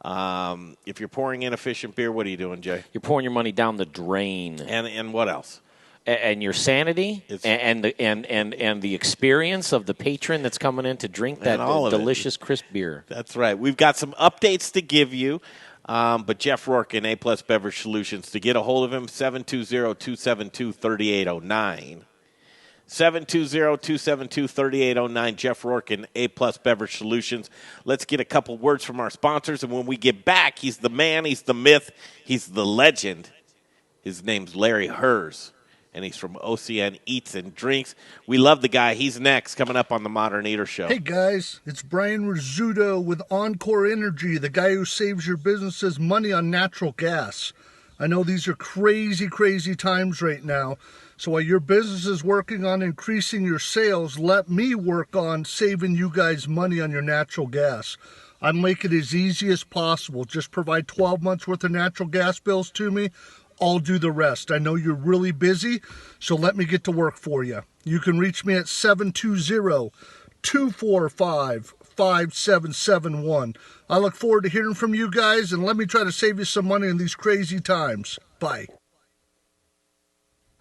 Mm-hmm. If you're pouring inefficient beer, what are you doing, Jay? You're pouring your money down the drain. And what else? And your sanity and the experience of the patron that's coming in to drink that delicious crisp beer. That's right. We've got some updates to give you. But Jeff Rourke and A-Plus Beverage Solutions, to get a hold of him, 720-272-3809. 720-272-3809, Jeff Rourke and A-Plus Beverage Solutions. Let's get a couple words from our sponsors, and when we get back, he's the man, he's the myth, he's the legend. His name's Larry Herz, and he's from OCN Eats and Drinks. We love the guy. He's next, coming up on the Modern Eater Show. Hey, guys, it's Brian Rizzuto with Encore Energy, the guy who saves your businesses money on natural gas. I know these are crazy, crazy times right now. So while your business is working on increasing your sales, let me work on saving you guys money on your natural gas. I'll make it as easy as possible. Just provide 12 months worth of natural gas bills to me. I'll do the rest. I know you're really busy, so let me get to work for you. You can reach me at 720-245-5771. I look forward to hearing from you guys, and let me try to save you some money in these crazy times. Bye.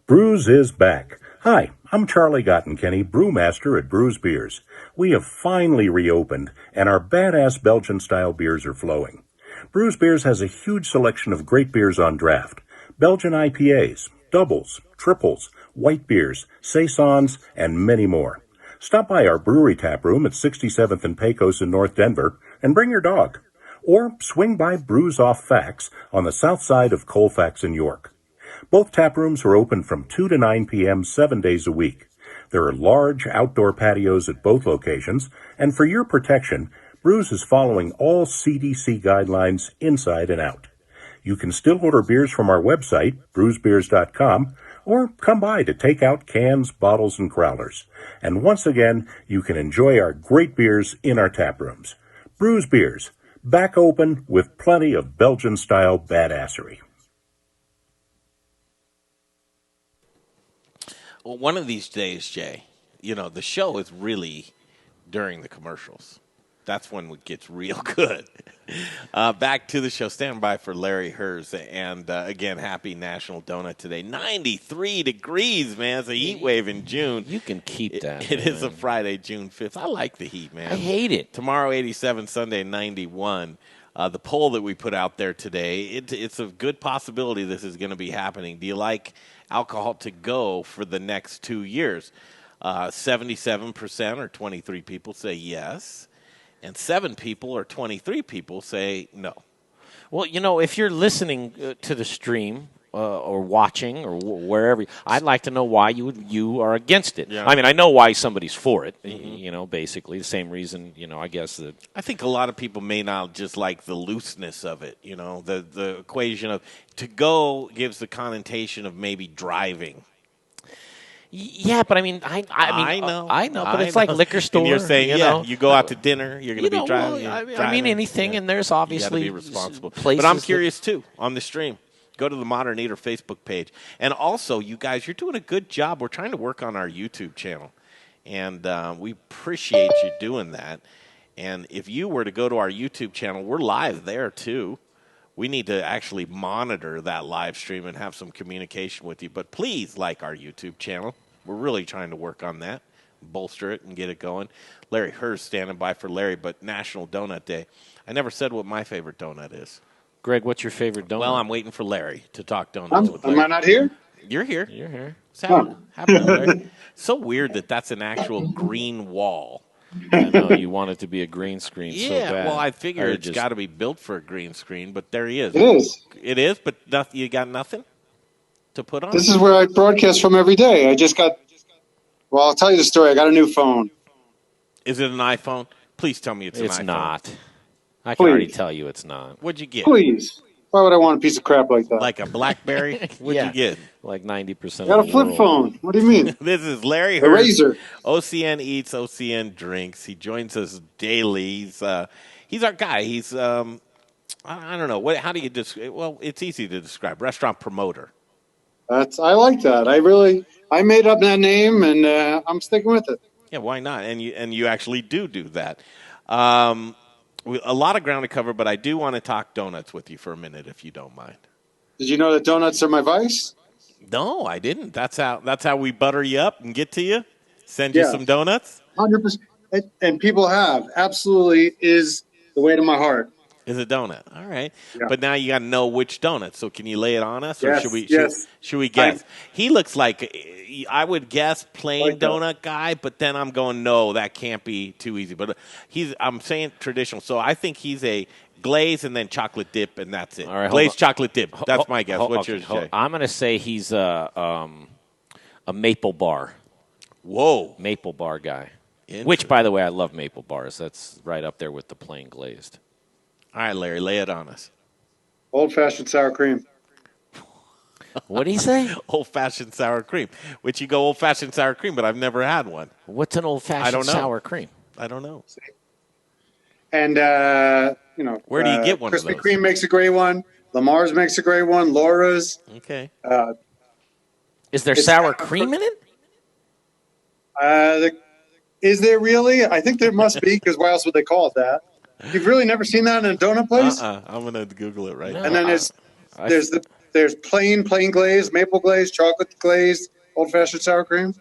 Brews is back. Hi, I'm Charlie Gottenkenny, brewmaster at Brews Beers. We have finally reopened, and our badass Belgian-style beers are flowing. Brews Beers has a huge selection of great beers on draft. Belgian IPAs, doubles, triples, white beers, saisons, and many more. Stop by our brewery tap room at 67th and Pecos in North Denver and bring your dog. Or swing by Brews Off Fax on the south side of Colfax in York. Both tap rooms are open from 2 to 9 p.m. 7 days a week. There are large outdoor patios at both locations, and for your protection, Brews is following all CDC guidelines inside and out. You can still order beers from our website, brewsbeers.com, or come by to take out cans, bottles, and growlers. And once again, you can enjoy our great beers in our tap rooms. Brews Beers, back open with plenty of Belgian-style badassery. Well, one of these days, Jay, the show is really during the commercials. That's when it gets real good. Back to the show. Stand by for Larry Herz. And, again, happy National Donut today. 93 degrees, man. It's a heat wave in June. You can keep that. It is a Friday, June 5th. I like the heat, man. I hate it. Tomorrow, 87. Sunday, 91. The poll that we put out there today, it's a good possibility this is going to be happening. Do you like alcohol to go for the next 2 years? 77% or 23 people say yes, and 7 people or 23 people say no. Well, if you're listening to the stream or watching or wherever, I'd like to know why you are against it. Yeah. I mean, I know why somebody's for it. Basically the same reason. I guess that. I think a lot of people may not just like the looseness of it. The equation of to go gives the connotation of maybe driving. Yeah, but I mean, I know, but it's like liquor store. And you're saying, you go out to dinner, you're going to be driving. I mean, anything, and there's obviously you gotta be responsible. Places. But I'm curious too on the stream. Go to the Modern Eater Facebook page, and also, you guys, you're doing a good job. We're trying to work on our YouTube channel, and we appreciate you doing that. And if you were to go to our YouTube channel, we're live there too. We need to actually monitor that live stream and have some communication with you. But please like our YouTube channel. We're really trying to work on that, bolster it, and get it going. Larry Herz standing by for Larry, but National Donut Day. I never said what my favorite donut is. Greg, what's your favorite donut? Well, I'm waiting for Larry to talk donuts with Larry. Am I not here? You're here. You're here. Happening, Larry. So weird that's an actual green wall. I know you want it to be a green screen so Yeah, bad. well, I figure it's got to be built for a green screen, but there he is. It is. It is, but you got nothing to put on? This is where I broadcast from every day. Well, I'll tell you the story. I got a new phone. Is it an iPhone? Please tell me it's an iPhone. It's not. I can already tell you it's not. What'd you get? Please. Why would I want a piece of crap like that? Like a BlackBerry? What'd you get? Like 90%. I got a flip phone. What do you mean? This is Larry A Herz. Razor. OCN Eats, OCN Drinks. He joins us daily. He's our guy. He's, I don't know. How do you describe? Well, it's easy to describe. Restaurant promoter. I like that. I made up that name, and I'm sticking with it. Yeah, why not? And you actually do that. A lot of ground to cover, but I do want to talk donuts with you for a minute, if you don't mind. Did you know that donuts are my vice? No, I didn't. That's how we butter you up and get to you. Send you some donuts. 100%. And people have. Absolutely is the way to my heart. Is a donut. All right. Yeah. But now you got to know which donut. So can you lay it on us? Or Yes, should we guess? He looks like, I would guess, plain donut guy, but then I'm going, no, that can't be too easy. But I'm saying traditional. So I think he's a glaze and then chocolate dip, and that's it. All right, glaze chocolate dip. That's my guess. What's yours, Jay? I'm going to say he's a maple bar. Whoa. Maple bar guy. Which, by the way, I love maple bars. That's right up there with the plain glazed. All right, Larry, lay it on us. Old-fashioned sour cream. What did he say? Old-fashioned sour cream. Which you go old-fashioned sour cream, but I've never had one. What's an old-fashioned sour cream? I don't know. And, where do you get one of those? Krispy Kreme makes a great one. Lamar's makes a great one. Laura's. Okay. Is there sour cream in it? Is there really? I think there must be, because why else would they call it that? You've really never seen that in a donut place? I'm going to Google it right now. And then there's plain glaze, maple glaze, chocolate glaze, old-fashioned sour cream.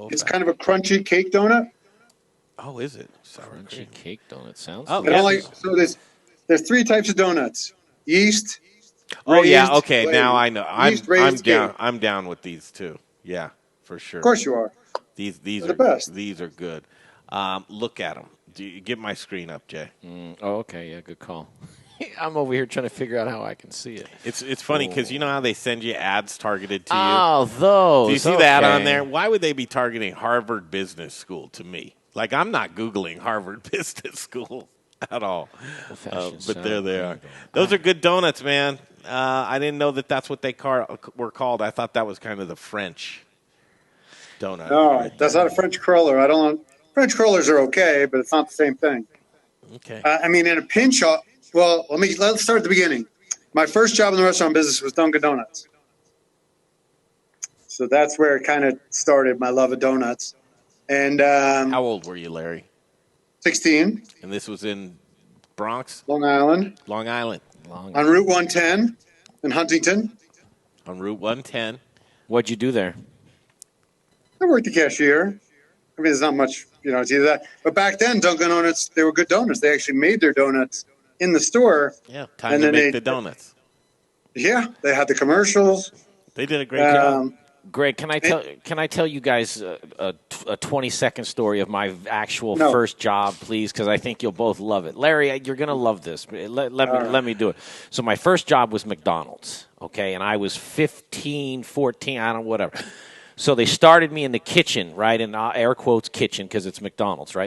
It's kind of a crunchy cake donut. Oh, is it? Sour crunchy cake donut sounds. So there's 3 types of donuts: yeast. Oh yeah, okay. Glazed. Now I know. I'm down. Cake. I'm down with these too. Yeah, for sure. Of course you are. These They're are the best. These are good. Look at them. Do you get my screen up, Jay? Okay. Yeah, good call. I'm over here trying to figure out how I can see it. It's funny because you know how they send you ads targeted to you? Oh, those. Do you see that on there? Why would they be targeting Harvard Business School to me? Like, I'm not Googling Harvard Business School at all. But there they are. Those are good donuts, man. I didn't know that's what they were called. I thought that was kind of the French donut. No, that's not a French cruller. French crullers are okay, but it's not the same thing. Okay. I mean, in a pinch, well, let's start at the beginning. My first job in the restaurant business was Dunkin' Donuts. So that's where it kind of started, my love of donuts. And how old were you, Larry? 16. And this was in Bronx? Long Island. On Route 110 in Huntington. On Route 110. What'd you do there? I worked the cashier. I mean, there's not much, it's either that. But back then, Dunkin' Donuts, they were good donuts. They actually made their donuts in the store. Yeah, time to make the donuts. Yeah, they had the commercials. They did a great job. Greg, can I tell you guys a 20-second story of my actual first job, please? Because I think you'll both love it. Larry, you're going to love this. Let me do it. So my first job was McDonald's, okay? And I was 15, 14, I don't know, whatever. So they started me in the kitchen, right, in air quotes kitchen because it's McDonald's, right?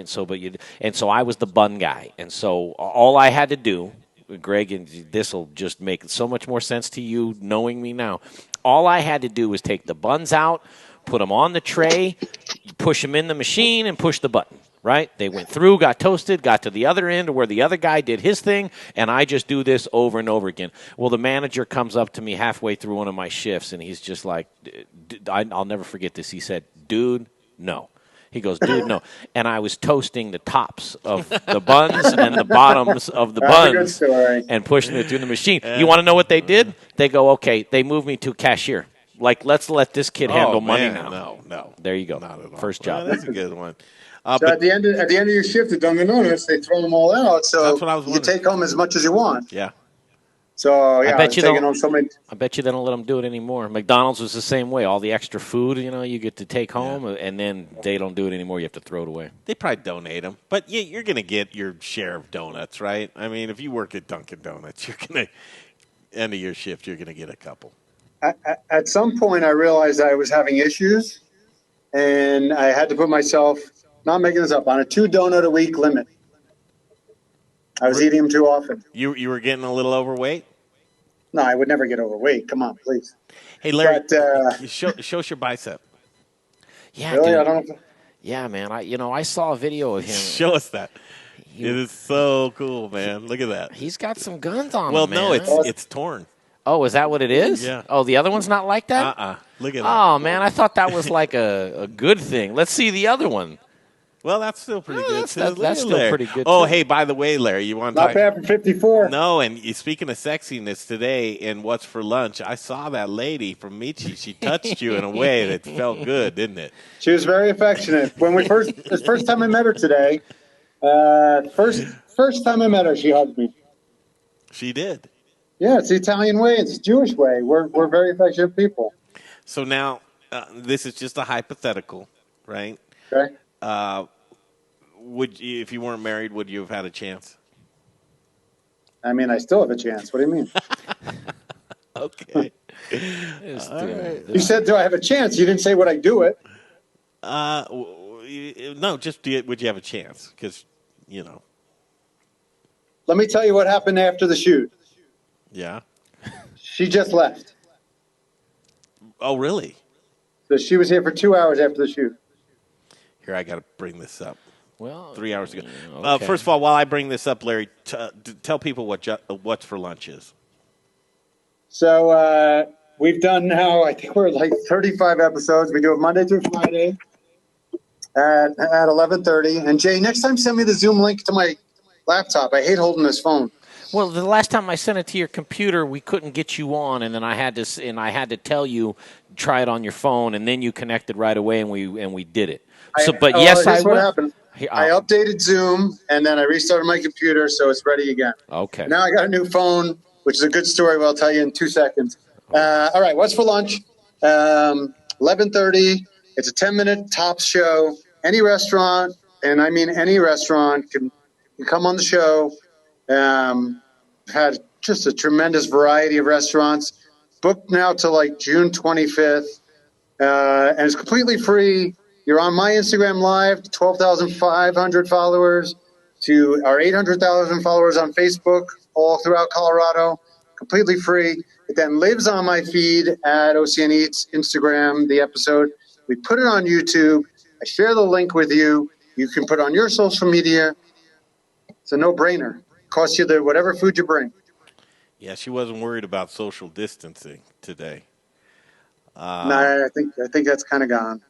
And so I was the bun guy. And so all I had to do, Greg, and this will just make so much more sense to you knowing me now. All I had to do was take the buns out, put them on the tray, push them in the machine, and push the button, right? They went through, got toasted, got to the other end where the other guy did his thing, and I just do this over and over again. Well, the manager comes up to me halfway through one of my shifts, and he's just like, I'll never forget this. He said, dude, no. He goes, dude, no. And I was toasting the tops of the buns and the bottoms of the buns and pushing it through the machine. You want to know what they did? They go, okay, they moved me to cashier. Like, let's let this kid handle money now. No. There you go. Not at all. First job. Well, that's a good one. So at the end of your shift at Dunkin' Donuts, they throw them all out. So that's what I was you take home as much as you want. Yeah. So, yeah, I bet you they don't let them do it anymore. McDonald's was the same way. All the extra food, you get to take home, and then they don't do it anymore. You have to throw it away. They probably donate them. But, yeah, you're going to get your share of donuts, right? I mean, if you work at Dunkin' Donuts, you're going to, end of your shift, you're going to get a couple. At some point, I realized I was having issues, and I had to put myself, not making this up, on a 2-donut-a-week limit. I was eating them too often. You were getting a little overweight? No, I would never get overweight. Come on, please. Hey, Larry, show us your bicep. Yeah, really? dude. I don't know. Yeah, man. I saw a video of him. Show us that. It is so cool, man. Look at that. He's got some guns on him, Well, man. no, it's torn. Oh, is that what it is? Yeah. Oh, the other one's not like that? Look at that. Oh, man, I thought that was like a good thing. Let's see the other one. Well, that's still pretty good. That's still pretty good. Oh, too. Hey, by the way, Larry, you want to Not bad for 54. No, and speaking of sexiness today in What's for Lunch, I saw that lady from Michi. She touched you in a way that felt good, didn't it? She was very affectionate. When the first time I met her today, first time I met her, she hugged me. She did. Yeah, it's the Italian way. It's the Jewish way. We're very affectionate people. So now, this is just a hypothetical, right? Okay. Would you, if you weren't married, would you have had a chance? I mean, I still have a chance. What do you mean? Okay. You said, do I have a chance? You didn't say would I do it. No, just would you have a chance? Because, Let me tell you what happened after the shoot. Yeah. She just left. Oh, really? So she was here for 2 hours after the shoot. Here, I got to bring this up. Well, 3 hours ago. Okay. First of all, while I bring this up, Larry, tell people What's for Lunch is. So we've done now, I think we're like 35 episodes. We do it Monday through Friday at 11:30. And Jay, next time send me the Zoom link to my laptop. I hate holding this phone. Well, the last time I sent it to your computer, we couldn't get you on, and then I had to tell you try it on your phone, and then you connected right away, and we did it. So, yes, I will. What happened. I updated Zoom, and then I restarted my computer, so it's ready again. Okay. Now I got a new phone, which is a good story. I'll tell you in 2 seconds. All right, What's for Lunch? 11:30. It's a 10-minute tops show. Any restaurant, and I mean any restaurant, can come on the show. Had just a tremendous variety of restaurants. Booked now to like June 25th, and it's completely free. You're on my Instagram Live, 12,500 followers, to our 800,000 followers on Facebook, all throughout Colorado, completely free. It then lives on my feed at OCN Eats, Instagram, the episode. We put it on YouTube. I share the link with you. You can put it on your social media. It's a no-brainer. Costs you whatever food you bring. Yeah, she wasn't worried about social distancing today. No, I think that's kind of gone.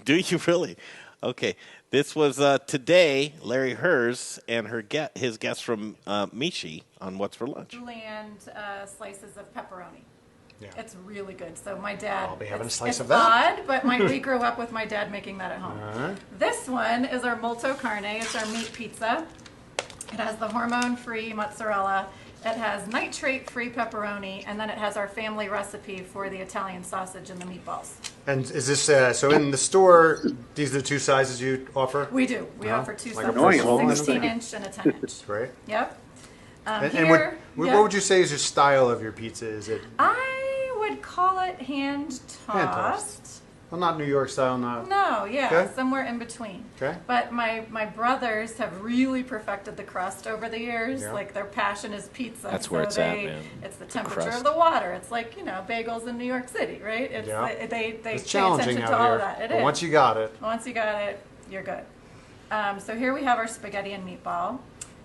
Do you really? Okay. This was today, Larry Herz and his guest from Michi on What's for Lunch. And slices of pepperoni. Yeah. It's really good. So my dad. I'll be having a slice it's of that. Odd, but we grew up with my dad making that at home. This one is our molto carne. It's our meat pizza. It has the hormone-free mozzarella. It has nitrate-free pepperoni, and then it has our family recipe for the Italian sausage and the meatballs. And is this so in the store? These are the two sizes you offer. We do. We offer two like a sizes: personal 16-inch and a 10-inch. Right. Yep. And what would you say is your style of your pizza? Is it? I would call it hand tossed. Well, not New York style, not. No, yeah, Okay. somewhere in between. Okay. But my brothers have really perfected the crust over the years. Yeah. Like their passion is pizza. That's where it's at, man. It's the temperature crust. of the water. It's like, bagels in New York City, right? It's Yeah. they It's pay challenging attention out to all here. of that. It But is. once you got it. Once you got it, you're good. So here we have our spaghetti and meatball.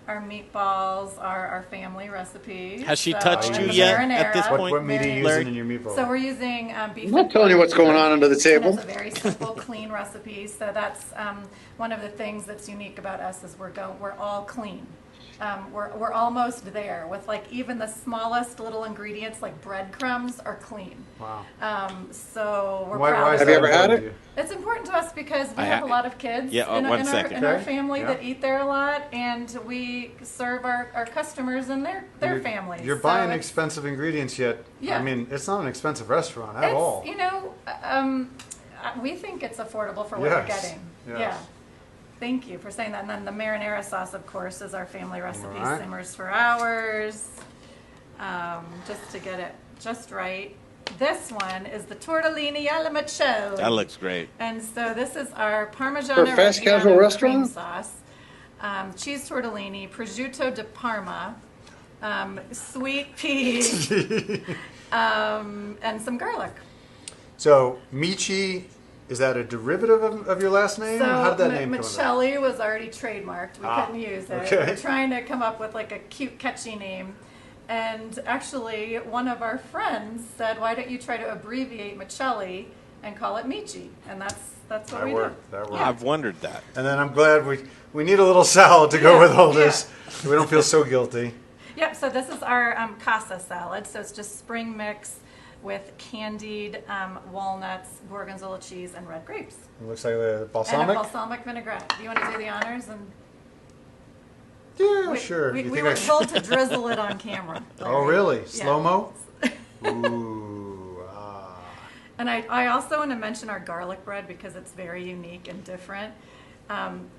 Our meatballs are our family recipe. Has she So, touched and you the yet marinara. at this point? What meat are you Larry? using in your meatball? So we're using beef. I'm not telling you what's going on under the And table. it's a very simple, clean recipe. So that's one of the things that's unique about us is we're all clean. We're almost there with like even the smallest little ingredients like breadcrumbs are clean. Wow. So we're Why proud. is Have that you ever had important to it? you? It's important to us because we I have ha- a lot of kids Yeah, in, one our, second. in our Okay. family Yeah. that eat there a lot, and we serve our customers and their families. You're So buying it's- expensive ingredients, yet Yeah. I mean, it's not an expensive restaurant at all. We think it's affordable for what we're Yes. getting. Yes. Yeah. Thank you for saying that. And then the marinara sauce, of course, is our family recipe. All right. Simmers for hours, just to get it just right. This one is the tortellini alla macho. That looks great. And so this is our Parmesan For a fast casual cream restaurant? sauce, cheese tortellini, prosciutto di Parma, sweet peas, and some garlic. So Michi, is that a derivative of your last name? So How did that name come about? Michelli was already trademarked. We couldn't use it. okay. We're trying to come up with like a cute, catchy name. And actually, one of our friends said, "Why don't you try to abbreviate Michelli and call it Michi?" And that's what That we worked. did. That worked. I've wondered that. And then I'm glad we need a little salad to go Yeah, with all yeah. this. We don't feel so guilty. Yep. So this is our casa salad. So it's just spring mix with candied walnuts, gorgonzola cheese, and red grapes. It looks like the And a balsamic. balsamic vinaigrette. Do you want to do the honors? And Yeah, sure. We, You we think were I should- told to drizzle it on camera. Oh, Larry. really? Yeah. Slow mo? Ooh. And I also want to mention our garlic bread because it's very unique and different.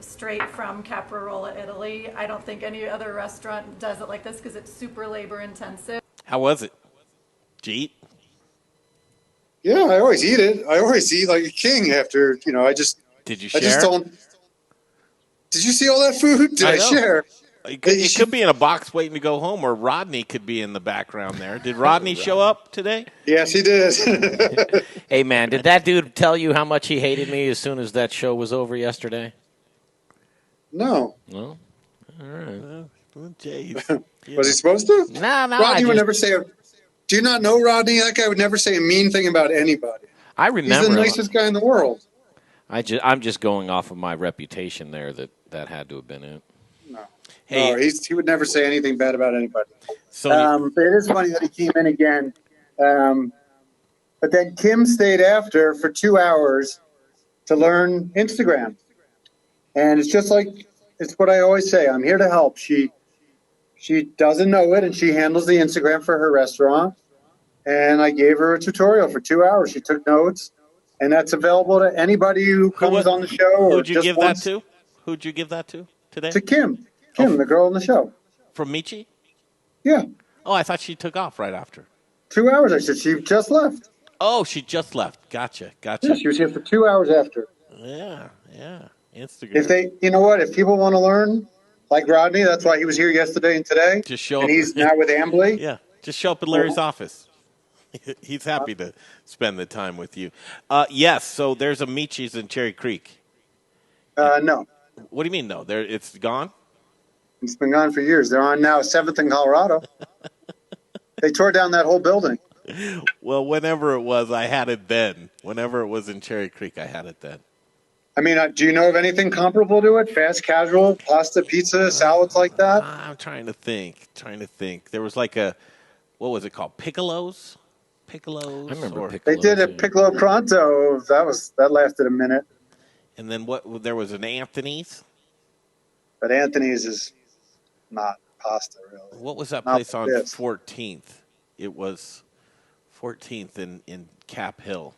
Straight from Caprarola, Italy. I don't think any other restaurant does it like this because it's super labor intensive. How was it? Did you eat? Yeah, I always eat it. I always eat like a king after, I just Did you I share? just don't. Did you see all that food? Did I I know. share? It could be in a box waiting to go home, or Rodney could be in the background there. Did Rodney show up today? Yes, he did. Hey, man, did that dude tell you how much he hated me as soon as that show was over yesterday? No. No? All right. Jeez. Was he supposed to? No, I Rodney would just- never say do you not know Rodney? That guy would never say a mean thing about anybody. I He's remember. the nicest guy in the world. I'm just going off of my reputation there that had to have been it. Hey, No, he would never say anything bad about anybody. so But it is funny that he came in again. But then Kim stayed after for 2 hours to learn Instagram. And it's just like, it's what I always say. I'm here to help. She doesn't know it, and she handles the Instagram for her restaurant. And I gave her a tutorial for 2 hours. She took notes, and that's available to anybody who comes on the show. Or who'd you just give wants that to? Who'd you give that to today? To Kim. Kim, the girl on the show. From Michi? Yeah. Oh, I thought she took off right after. 2 hours. I said she just left. Oh, she just left. Gotcha. Yeah, she was here for 2 hours after. Yeah. Instagram. If they, you know what? If people want to learn, like Rodney, that's why he was here yesterday and today. Just show and up. he's now with Ambly. Yeah, just show up at Larry's office. He's happy to spend the time with you. Yes, so there's a Michi's in Cherry Creek. No. What do you mean, no? It's gone? It's been gone for years. They're on now 7th in Colorado. They tore down that whole building. Well, whenever it was, I had it then. Whenever it was in Cherry Creek, I had it then. I mean, do you know of anything comparable to it? Fast casual, pasta, pizza, salads like that? I'm trying to think. There was like a, what was it called? Piccolos? I remember Piccolos. They did a Piccolo Pronto. That lasted a minute. And then what? There was an Anthony's. But Anthony's is not pasta, really. What was that Not place on this. 14th? It was 14th in Cap Hill.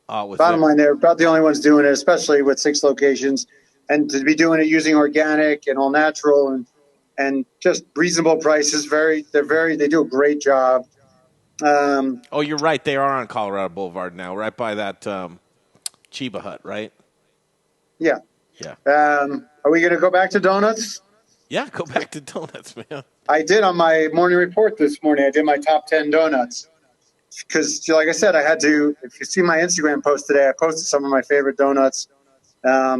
Bottom line, they're about the only ones doing it, especially with 6 locations, and to be doing it using organic and all natural and just reasonable prices. They do a great job. Oh, you're right. They are on Colorado Boulevard now, right by that Chiba Hut, right? Yeah. Yeah. Are we going to go back to donuts? Yeah, go back to donuts, man. I did on my morning report this morning. I did my top 10 donuts. Because, like I said, I had to. If you see my Instagram post today, I posted some of my favorite donuts. I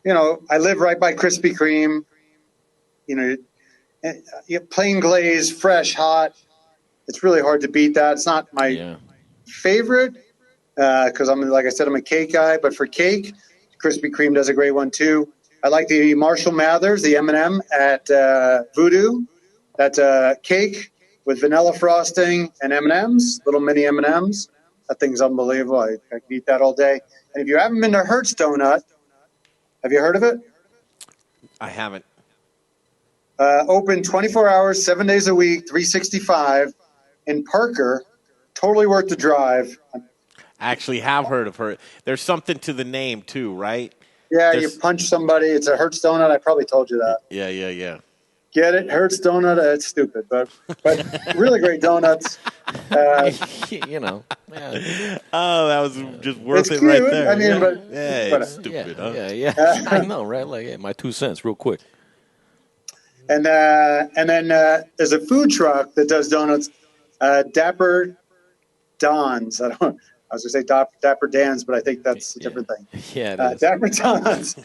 live right by Krispy Kreme. Plain glazed, fresh, hot. It's really hard to beat that. It's not my favorite because like I said, I'm a cake guy. But for cake, Krispy Kreme does a great one too. I like the Marshall Mathers, the M&M at Voodoo. That's a cake with vanilla frosting and M&Ms, little mini M&Ms. That thing's unbelievable. I can eat that all day. And if you haven't been to Herz Donut, have you heard of it? I haven't. Open 24 hours, 7 days a week, 365 in Parker. Totally worth the drive. I actually have heard of her. There's something to the name too, right? Yeah, you punch somebody. It's a Herz Donut. I probably told you that. Yeah. Get it? Herz Donut. It's stupid, but really great donuts. Yeah. Oh, that was just worth it cute. right there. I mean, it's stupid. Yeah. I know, right? Like, my 2 cents, real quick. And then there's a food truck that does donuts. Dapper Don's. I was going to say Dapper Dan's, but I think that's a different thing. Yeah, it is. Dapper Don's.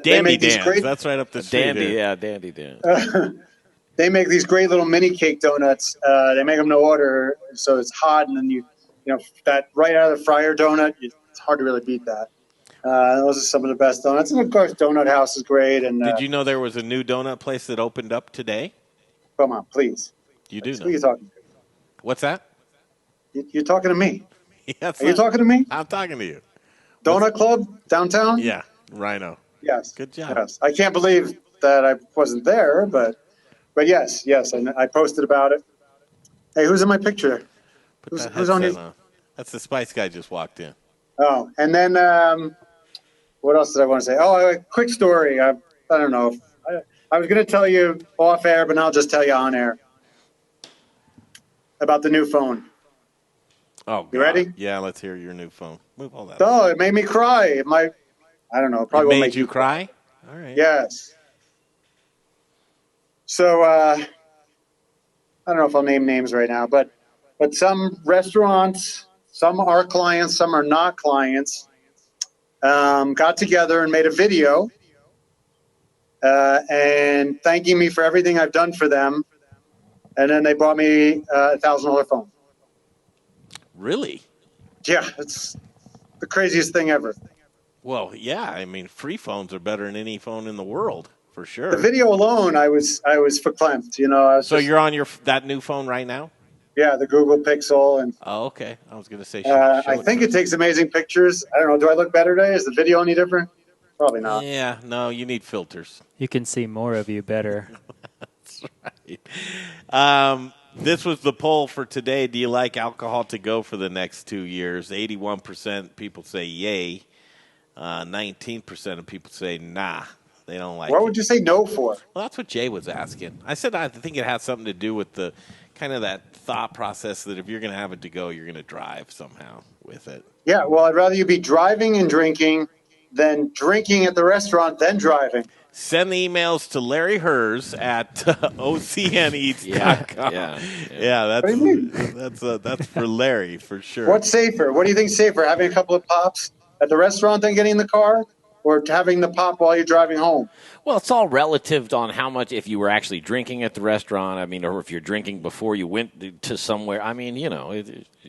Dandy Dan's. That's right up the street. Dandy Dan. They make these great little mini cake donuts. They make them no order, so it's hot, and then you that right out of the fryer donut. It's hard to really beat that. Those are some of the best donuts, and of course, Donut House is great. And did you know there was a new donut place that opened up today? Come on, please. You do know. Who are you talking to? What's that? You're talking to me. Yes, are you talking to me? I'm talking to you. Donut Club downtown? Yeah, Rhino. Yes. Good job. Yes. I can't believe that I wasn't there, but yes, I posted about it. Hey, who's in my picture? Who's on your? That's the Spice guy just walked in. Oh, and then what else did I want to say? Oh, a quick story. I don't know. I was going to tell you off air, but now I'll just tell you on air about the new phone. Oh, you ready? Yeah, let's hear your new phone. Move all that. Oh, it made me cry. It might. I don't know. Probably it won't made make you cry. All right. Yes. So I don't know if I'll name names right now, but some restaurants, some are clients, some are not clients, got together and made a video and thanking me for everything I've done for them, and then they bought me a $1,000 phone. Really? Yeah, it's the craziest thing ever. Well, yeah. I mean, free phones are better than any phone in the world, for sure. The video alone, I was verklempt. So you're on that new phone right now? Yeah, the Google Pixel. And oh, okay. I was going to say. I think it takes amazing pictures. I don't know. Do I look better today? Is the video any different? Probably not. Yeah. No, you need filters. You can see more of you better. That's right. This was the poll for today. Do you like alcohol to go for the next 2 years? 81% people say yay. 19% of people say nah. They don't like it. What would you say no for? Well, that's what Jay was asking. I said I think it has something to do with the kind of that thought process that if you're going to have it to go, you're going to drive somehow with it. Yeah, well, I'd rather you be driving and drinking than drinking at the restaurant, then driving. Send the emails to Larry Herz at OCNEats.com. Yeah, that's for Larry for sure. What's safer? What do you think safer? Having a couple of pops at the restaurant than getting in the car? or having the pop while you're driving home. Well, it's all relative on how much, if you were actually drinking at the restaurant, I mean, or if you're drinking before you went to somewhere. I mean, you know.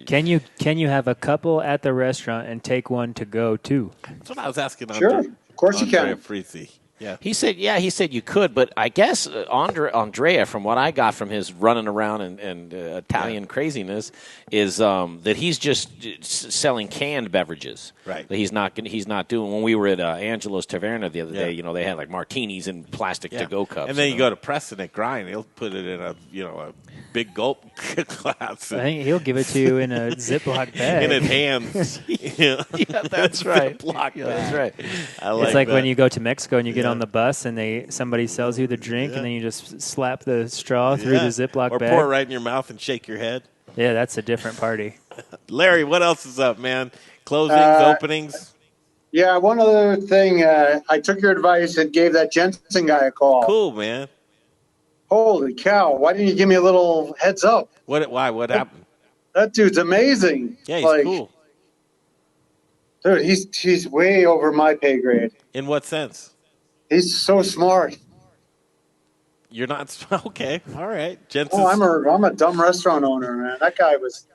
Can you have a couple at the restaurant and take one to go, too? That's what I was asking. Sure, of course you can. Andrea Frizzi. Yeah. He said you could, but I guess Andrea, from what I got from his running around and Italian craziness, is that he's just selling canned beverages. Right. That he's not doing. When we were at Angelo's Taverna the other day, you know, they had like martinis in plastic to-go cups. And then you go to Preston at Grind, he'll put it in a big gulp glass. I think he'll give it to you in a Ziploc bag. In his hands. Yeah, that's right. That's right. It's like when you go to Mexico and you get on the bus and somebody sells you the drink and then you just slap the straw through the Ziploc or bag. pour it right in your mouth and shake your head. Yeah, that's a different party. Larry, what else is up, man? Closings, openings? Yeah, one other thing. I took your advice and gave that Jensen guy a call. Cool, man. Holy cow. Why didn't you give me a little heads up? Why? What happened? That dude's amazing. Yeah, he's cool. Dude, he's way over my pay grade. In what sense? He's so smart. You're not okay. All right, Jensen. Oh, I'm a dumb restaurant owner, man. That guy was.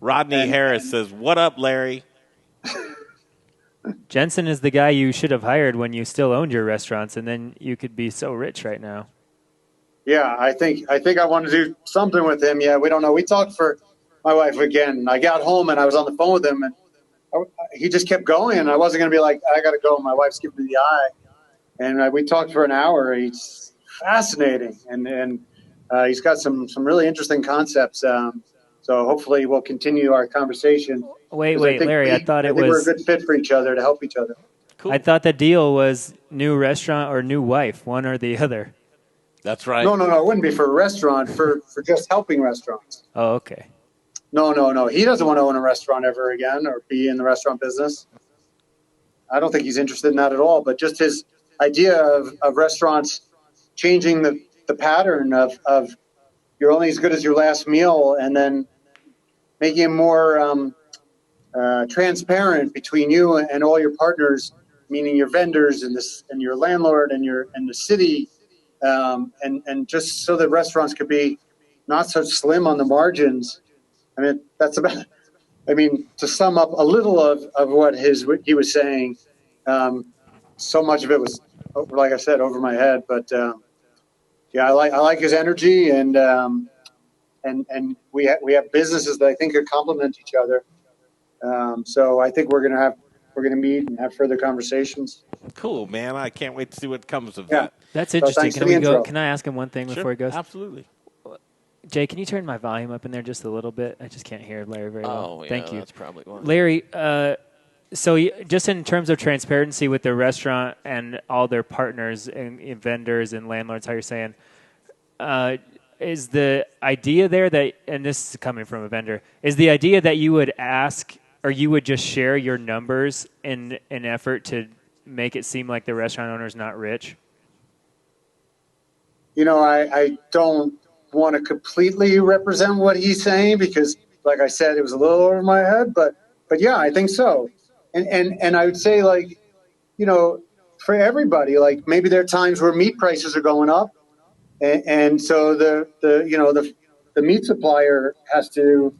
Rodney Harris says, "What up, Larry?" Jensen is the guy you should have hired when you still owned your restaurants, and then you could be so rich right now. Yeah, I think I want to do something with him. Yeah, we don't know. We talked for my wife again. I got home and I was on the phone with him, and he just kept going. And I wasn't going to be like, I got to go. My wife's giving me the eye. And we talked for an hour. He's fascinating, and he's got some really interesting concepts. So hopefully we'll continue our conversation. Wait, Larry, I thought we're a good fit for each other to help each other. Cool. I thought the deal was new restaurant or new wife, one or the other. That's right. No, it wouldn't be for a restaurant, for just helping restaurants. Oh, okay. No. He doesn't want to own a restaurant ever again or be in the restaurant business. I don't think he's interested in that at all, but just his idea of restaurants changing the pattern of you're only as good as your last meal, and then making it more transparent between you and all your partners, meaning your vendors and your landlord and the city, and just so that restaurants could be not so slim on the margins. I mean, to sum up a little of what he was saying, so much of it was, like I said, over my head. But I like his energy, and we have businesses that I think could complement each other. So I think we're gonna meet and have further conversations. Cool, man. I can't wait to see what comes of that. That's interesting. So Can I ask him one thing before he goes? Absolutely. Jay, can you turn my volume up in there just a little bit? I just can't hear Larry very well. Oh, yeah, Thank you. That's probably one. Larry, so just in terms of transparency with the restaurant and all their partners and vendors and landlords, how you're saying, is the idea there that, and this is coming from a vendor, is the idea that you would ask or you would just share your numbers in an effort to make it seem like the restaurant owner's not rich? I don't want to completely represent what he's saying because, like I said, it was a little over my head, but yeah, I think so. And I would say, for everybody, maybe there are times where meat prices are going up, and so the meat supplier has to,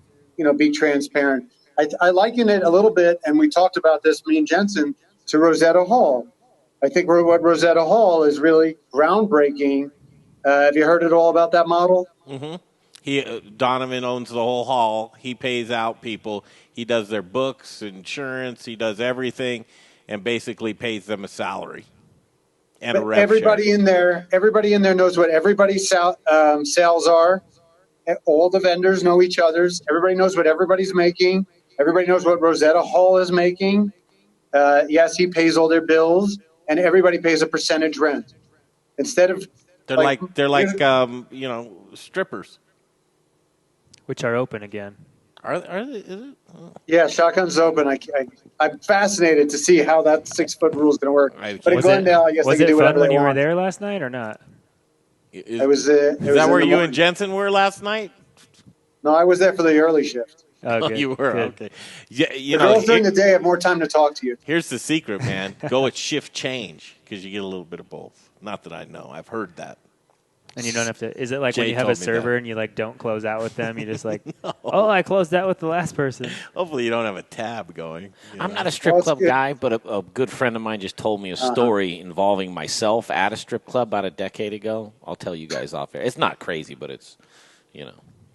be transparent. I liken it a little bit, and we talked about this, me and Jensen, to Rosetta Hall. I think what Rosetta Hall is really groundbreaking. Have you heard at all about that model? Mm-hmm. Donovan owns the whole hall. He pays out people. He does their books, insurance. He does everything, and basically pays them a salary and a rev everybody share. Everybody in there knows what everybody's sales are. All the vendors know each other's. Everybody knows what everybody's making. Everybody knows what Rosetta Hall is making. Yes, he pays all their bills, and everybody pays a percentage rent. Instead of they're like strippers, which are open again. Are they? Is it? Yeah, Shotgun's open. I'm fascinated to see how that 6-foot rule is going to work. But in Glendale, I guess they can do whatever they want. Was it fun when you were there last night or not? Is that where you and Jensen were last night? No, I was there for the early shift. Oh, good. You were Good. okay. Yeah, The girls during the day have more time to talk to you. Here's the secret, man. Go with shift change because you get a little bit of both. Not that I know. I've heard that. And you don't have to. Is it like Jay when you have a told me server that. and you like don't close out with them? You just like, oh, I closed out with the last person. Hopefully, you don't have a tab going. I'm not a strip club guy, but a good friend of mine just told me a story involving myself at a strip club about a decade ago. I'll tell you guys off air. It's not crazy, but it's,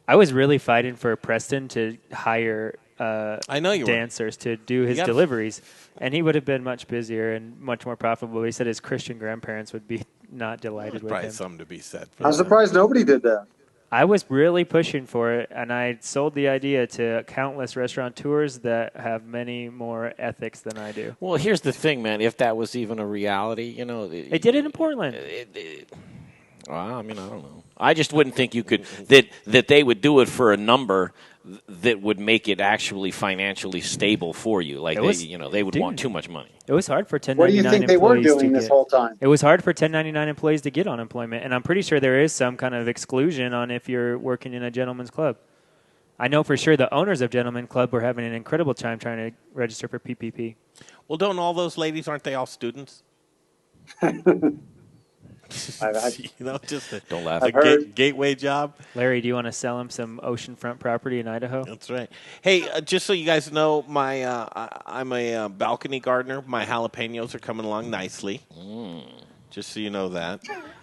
I was really fighting for Preston to hire I know you were. dancers to do his deliveries, and he would have been much busier and much more profitable. He said his Christian grandparents would be not delighted with Probably him. something to be said. For I'm that. surprised nobody did that. I was really pushing for it, and I sold the idea to countless restaurateurs that have many more ethics than I do. Well, here's the thing, man. If that was even a reality, They did it in Portland. Well, I mean, I don't know. I just wouldn't think you could that they would do it for a number that would make it actually financially stable for you. Like they would want too much money. It was hard for 1099 What do you think they were doing this whole time? It was hard for 1099 employees to get unemployment, and I'm pretty sure there is some kind of exclusion on if you're working in a gentleman's club. I know for sure the owners of Gentleman Club were having an incredible time trying to register for PPP. Well, don't all those ladies, aren't they all students? Don't laugh. A gateway job. Larry, do you want to sell him some oceanfront property in Idaho? That's right. Hey, just so you guys know, I'm a balcony gardener. My jalapenos are coming along nicely. Just so you know that.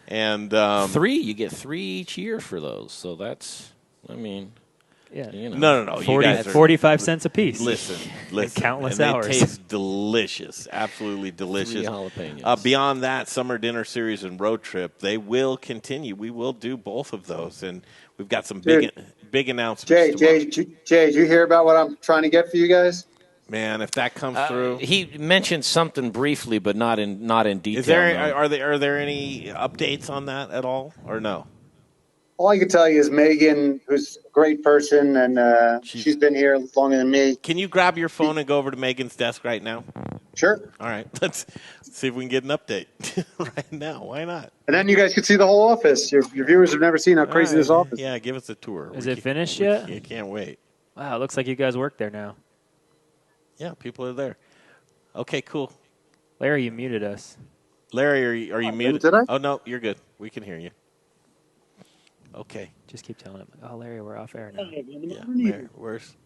And you get 3 each year for those. So that's, I mean. Yeah. No. 45 cents a piece. Listen. Countless and hours. They taste delicious. Absolutely delicious. 3 jalapenos. Beyond that, Summer Dinner Series and Road Trip, they will continue. We will do both of those. And we've got some big announcements. Jay, did you hear about what I'm trying to get for you guys? Man, if that comes through. He mentioned something briefly, but not in detail. Are there any updates on that at all, or no? All I can tell you is Megan, who's a great person, and she's been here longer than me. Can you grab your phone and go over to Megan's desk right now? Sure. All right. Let's see if we can get an update right now. Why not? And then you guys can see the whole office. Your viewers have never seen how crazy this office is. Yeah, give us a tour. Is it finished yet? You can't wait. Wow, it looks like you guys work there now. Yeah, people are there. Okay, cool. Larry, you muted us. Larry, are you muted? Did I? Oh, no, you're good. We can hear you. Okay. Just keep telling him, oh, Larry, we're off air now. Yeah, Larry, where's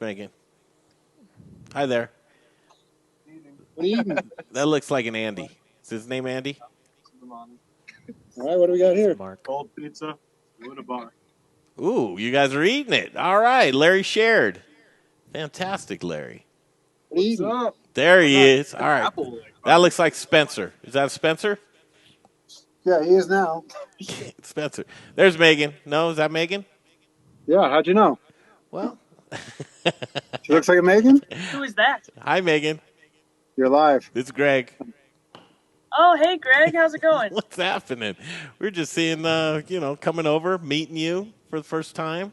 Megan? Hi there. What are you eating? That looks like an Andy. Is his name Andy? All right, what do we got here? Mark. Cold pizza with a bar. Ooh, you guys are eating it. All right, Larry shared. Fantastic, Larry. What are you eating? There he is. All right. That looks like Spencer. Is that Spencer? Yeah, he is now. Spencer. There's Megan. No, is that Megan? Yeah, how'd you know? Well. She looks like a Megan? Who is that? Hi, Megan. You're live. It's Greg. Oh, hey, Greg. How's it going? What's happening? We're just seeing, coming over, meeting you for the first time.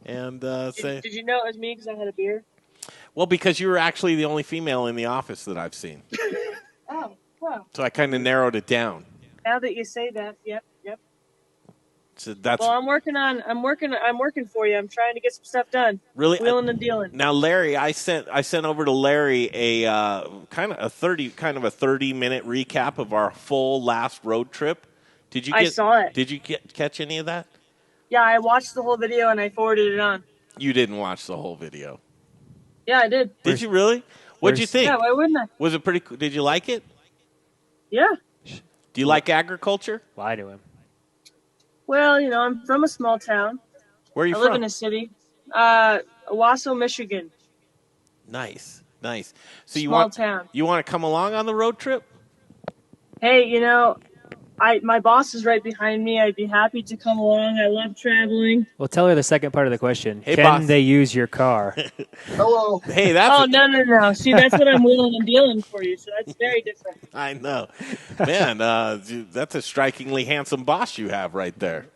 And Did you know it was me because I had a beer? Well, because you were actually the only female in the office that I've seen. Oh, wow. So I kind of narrowed it down. Now that you say that, yep. So that's Well, I'm working for you. I'm trying to get some stuff done. really Wheeling and dealing. Now, Larry, I sent over to Larry a kind of a 30-minute recap of our full last road trip. I saw it. Did you catch any of that? Yeah, I watched the whole video and I forwarded it on. You didn't watch the whole video. Yeah, I did. Did you really? What'd you think? Yeah, why wouldn't I? Was it pretty cool? Did you like it? Yeah. Do you like agriculture? Lie to him. Well, I'm from a small town. Where are you I from? live in a city. Owasso, Michigan. Nice. So Small town. You want to come along on the road trip? Hey, my boss is right behind me. I'd be happy to come along. I love traveling. Well, tell her the second part of the question. Hey, Can boss. they use your car? Hello. Hey, that's Oh, no. See, that's what I'm wheeling and dealing for you, so that's very different. I know. Man, that's a strikingly handsome boss you have right there.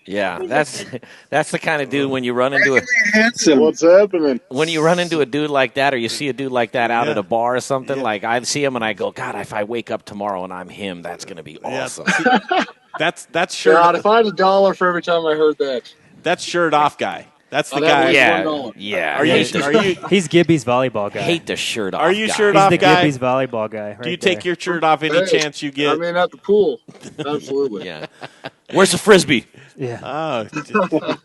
Yeah, that's the kind of dude when you run into Handsome. What's happening? when you run into a dude like that, or you see a dude like that out at a bar or something. Like I see him and I go, God, if I wake up tomorrow and I'm him, that's going to be awesome. That's sure. God, if I had $1 for every time I heard that. That's shirt off guy. That's the that guy. was Yeah, $1. yeah. Are you He's Gibby's volleyball guy. hate the shirt off. Are you guy. shirt He's off the guy? Gibby's volleyball guy. Right Do you there. take your shirt off any Hey, chance you get? I mean, at the pool. Absolutely. Yeah. Where's the frisbee? Yeah. Oh,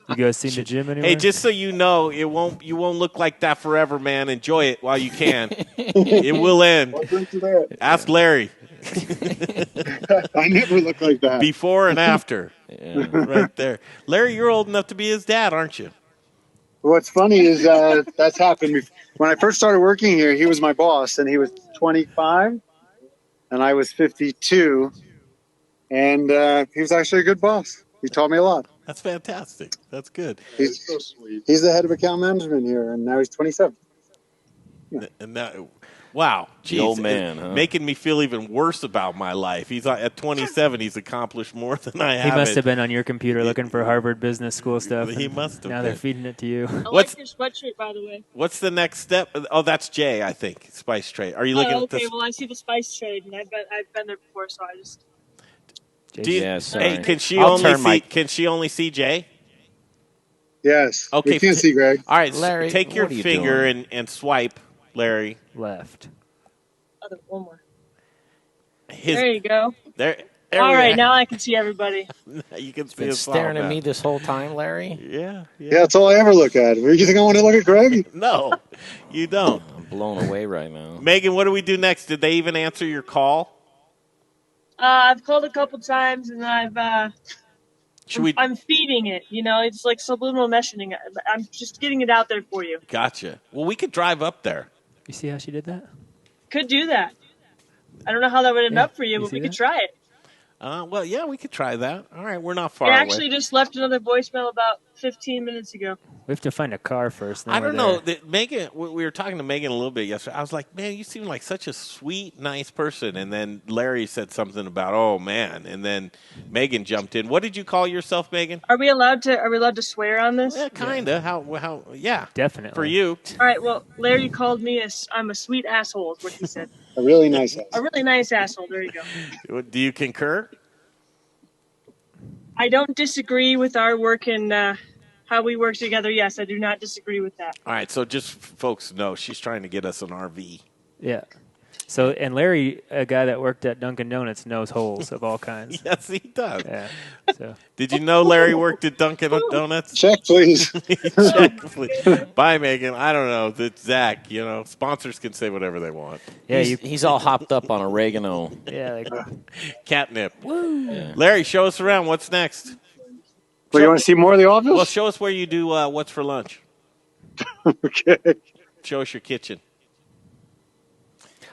You guys seen the gym anywhere? hey, just so you know, you won't look like that forever, man. Enjoy it while you can. It will end. What brings you that? Ask Larry. I never look like that. Before and after. Yeah, right there. Larry, you're old enough to be his dad, aren't you? What's funny is that's happened. When I first started working here, he was my boss, and he was 25, and I was 52. And he was actually a good boss. He taught me a lot. That's fantastic. That's good. He's so sweet. He's the head of account management here, and now he's 27. And that, wow, The geez, old man, huh? making me feel even worse about my life. He's at 27. He's accomplished more than I He have. must have been on your computer looking for Harvard Business School stuff. He and must have Now been. they're feeding it to you. I What's- like your sweatshirt, by the way. What's the next step? Oh, that's Jay, I think. Spice Trade. Are you looking Oh, at this? okay. Well, I see the spice trade, and I've been there before, so I just. Do you- Yeah, sorry. hey, can she I'll only turn see? my- Can she only see Jay? Yes. Okay, We can't see Greg. All right, Larry, take your what are you finger doing? and swipe, Larry. Left. One more. His, There you go. there All we right, are. now I can see everybody. You can see Been his staring smile at now. me this whole time, Larry. Yeah, Yeah, that's all I ever look at. You think I want to look at Greg? No, you don't. I'm blown away right now. Megan, what do we do next? Did they even answer your call? I've called a couple times, and Should we? I'm feeding it. You know, it's like subliminal messaging. I'm just getting it out there for you. Gotcha. Well, we could drive up there. You see how she did that? Could do that. I don't know how that would end Yeah, up for you, you but see we could that? try it. Well, yeah, we could try that. All right, we're not far I away. actually just left another voicemail about 15 minutes ago. We have to find a car first. Then I we're don't know. there. Megan, we were talking to Megan a little bit yesterday. I was like, man, you seem like such a sweet, nice person. And then Larry said something about, oh man. And then Megan jumped in. What did you call yourself, Megan? Are we allowed to swear on this? Yeah, kinda. How? Yeah, Definitely. for you. All right. Well, Larry called me I'm a sweet asshole. Is what he said. A really nice ass. A really nice asshole. There you go. Do you concur? I don't disagree with our work and how we work together. Yes, I do not disagree with that. All right. So just folks know she's trying to get us an RV. Yeah. So, and Larry, a guy that worked at Dunkin' Donuts, knows holes of all kinds. Yes, he does. Yeah. So, Did you know Larry worked at Dunkin' Donuts? Check, please. Check, please. Bye, Megan. I don't know. It's Zach. You know, sponsors can say whatever they want. yeah, He's all hopped up on oregano. yeah, like, Catnip. Yeah. Larry, show us around. What's next? Well, you want to see more of the office? Well, show us where you do what's for lunch. Okay. Show us your kitchen.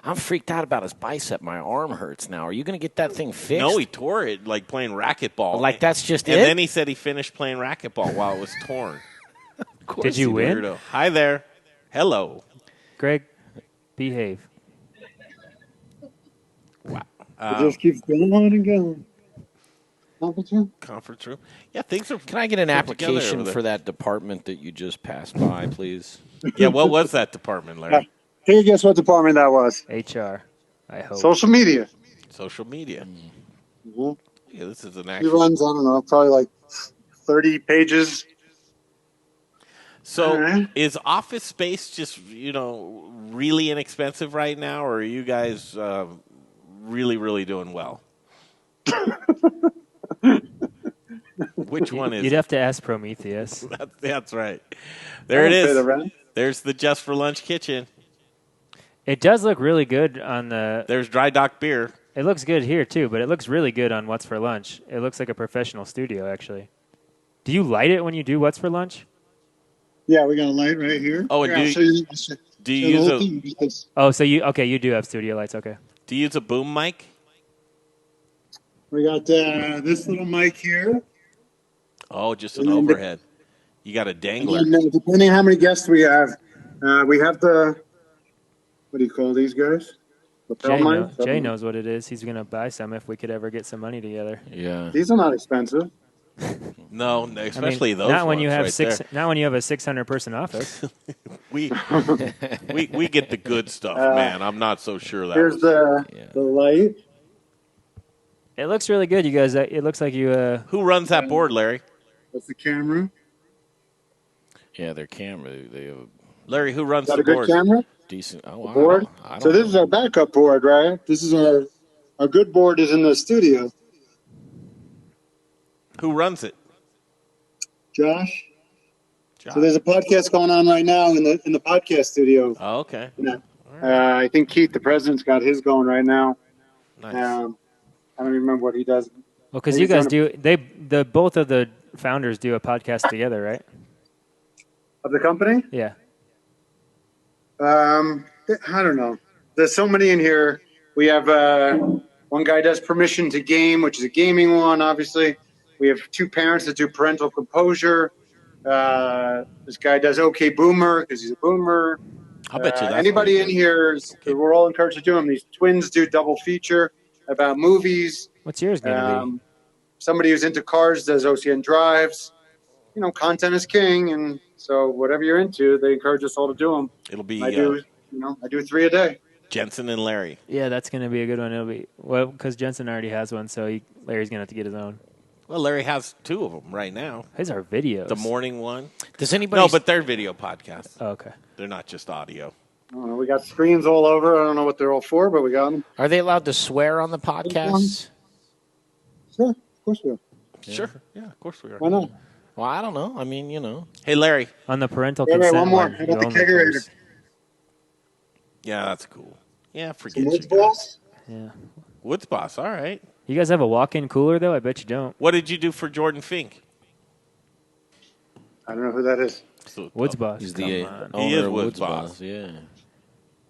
I'm freaked out about his bicep. My arm hurts now. Are you going to get that thing fixed? No, he tore it like playing racquetball. Like that's just and it? then he said he finished playing racquetball while it was torn. did you win? Weirdo. Hi there. Hello. Greg, behave. Wow. It just keeps going on and going. Conference room. Yeah, things are. Can I get an put together application over there. for that department that you just passed by, please? Yeah, what was that department, Larry? Can you guess what department that was? HR, I hope. Social media. Social media. Mhm. Yeah, this is an He actual. runs, I don't know, probably like 30 pages. So, Alright. is office space just really inexpensive right now, or are you guys really doing well? Which one is? You'd have to ask Prometheus. That's right. There it Pay the is. rent. There's the Just for Lunch kitchen. It does look really good on the. There's Dry Dock beer. It looks good here too, but it looks really good on What's for Lunch. It looks like a professional studio, actually. Do you light it when you do What's for Lunch? Yeah, we got a light right here. Oh, and Here, I'll show you the- do show you the use whole a thing because Oh, so you do have studio lights, okay. do you use a boom mic? we got this little mic here. Oh, just an And then overhead. You got a And dangler. then, depending on how many guests we have the, what do you call these guys? Lapel mics? Jay knows what it is. He's gonna buy some if we could ever get some money together. Yeah. These are not expensive. No, especially those. Not when you ones have right six. there. Not when you have a 600-person office. we get the good stuff, man. I'm not so sure that. Here's was- the light. It looks really good, you guys. It looks like you. Who runs that board, Larry? That's the camera. Yeah, their camera. They have Larry, who runs Got the a good board? camera? decent. Oh, The board? I don't So this know. is our backup board, right? This is our good board is in the studio. Who runs it? Josh. So there's a podcast going on right now in the podcast studio. Oh, okay. I think Keith, the president's got his going right now. Nice. I don't even remember what he does. Well, because you guys both of the founders do a podcast together, right? Of the company? Yeah. I don't know. There's so many in here. We have one guy does Permission to Game, which is a gaming one, obviously. We have two parents that do parental composure. This guy does OK Boomer because he's a boomer. I'll bet you that's anybody in here, we're all encouraged to do them. These twins do double feature about movies. What's yours going to be? Somebody who's into cars does OCN Drives. You know, content is king, and so whatever you're into, they encourage us all to do them. It'll be. I do 3 a day. Jensen and Larry. Yeah, that's going to be a good one. It'll be because Jensen already has one, so Larry's going to have to get his own. Well, Larry has 2 of them right now. His are videos. The morning one. Does anybody? No, but they're video podcasts. Oh, okay. They're not just audio. I don't know, we got screens all over. I don't know what they're all for, but we got them. Are they allowed to swear on the podcasts? Sure, of course we are. Sure. Yeah, of course we are. Why not? Well, I don't know. I mean, you know. Hey, Larry. On the parental Wait, consent one more. one, How about you the own the kegerator? course. Yeah, that's cool. Yeah, forget Some you Woods guys. balls? Yeah. Woods Boss, all right. You guys have a walk-in cooler, though? I bet you don't. What did you do for Jordan Fink? I don't know who that is. Woods Boss. He's Come the on. He is owner of Woods Woods Boss. Boss. Yeah.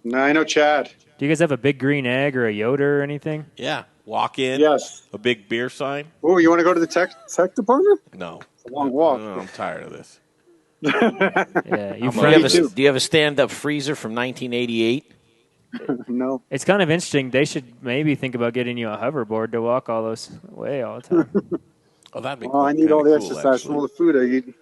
No, I know Chad. Do you guys have a big green egg or a Yoda or anything? Yeah. Walk in. Yes. A big beer sign. Oh, you want to go to the tech department? No. It's a long walk. No, I'm tired of this. Yeah. Do you have a stand-up freezer from 1988? No. It's kind of interesting. They should maybe think about getting you a hoverboard to walk all those way all the time. Oh, that'd be Well, I need all the exercise from all the food I eat.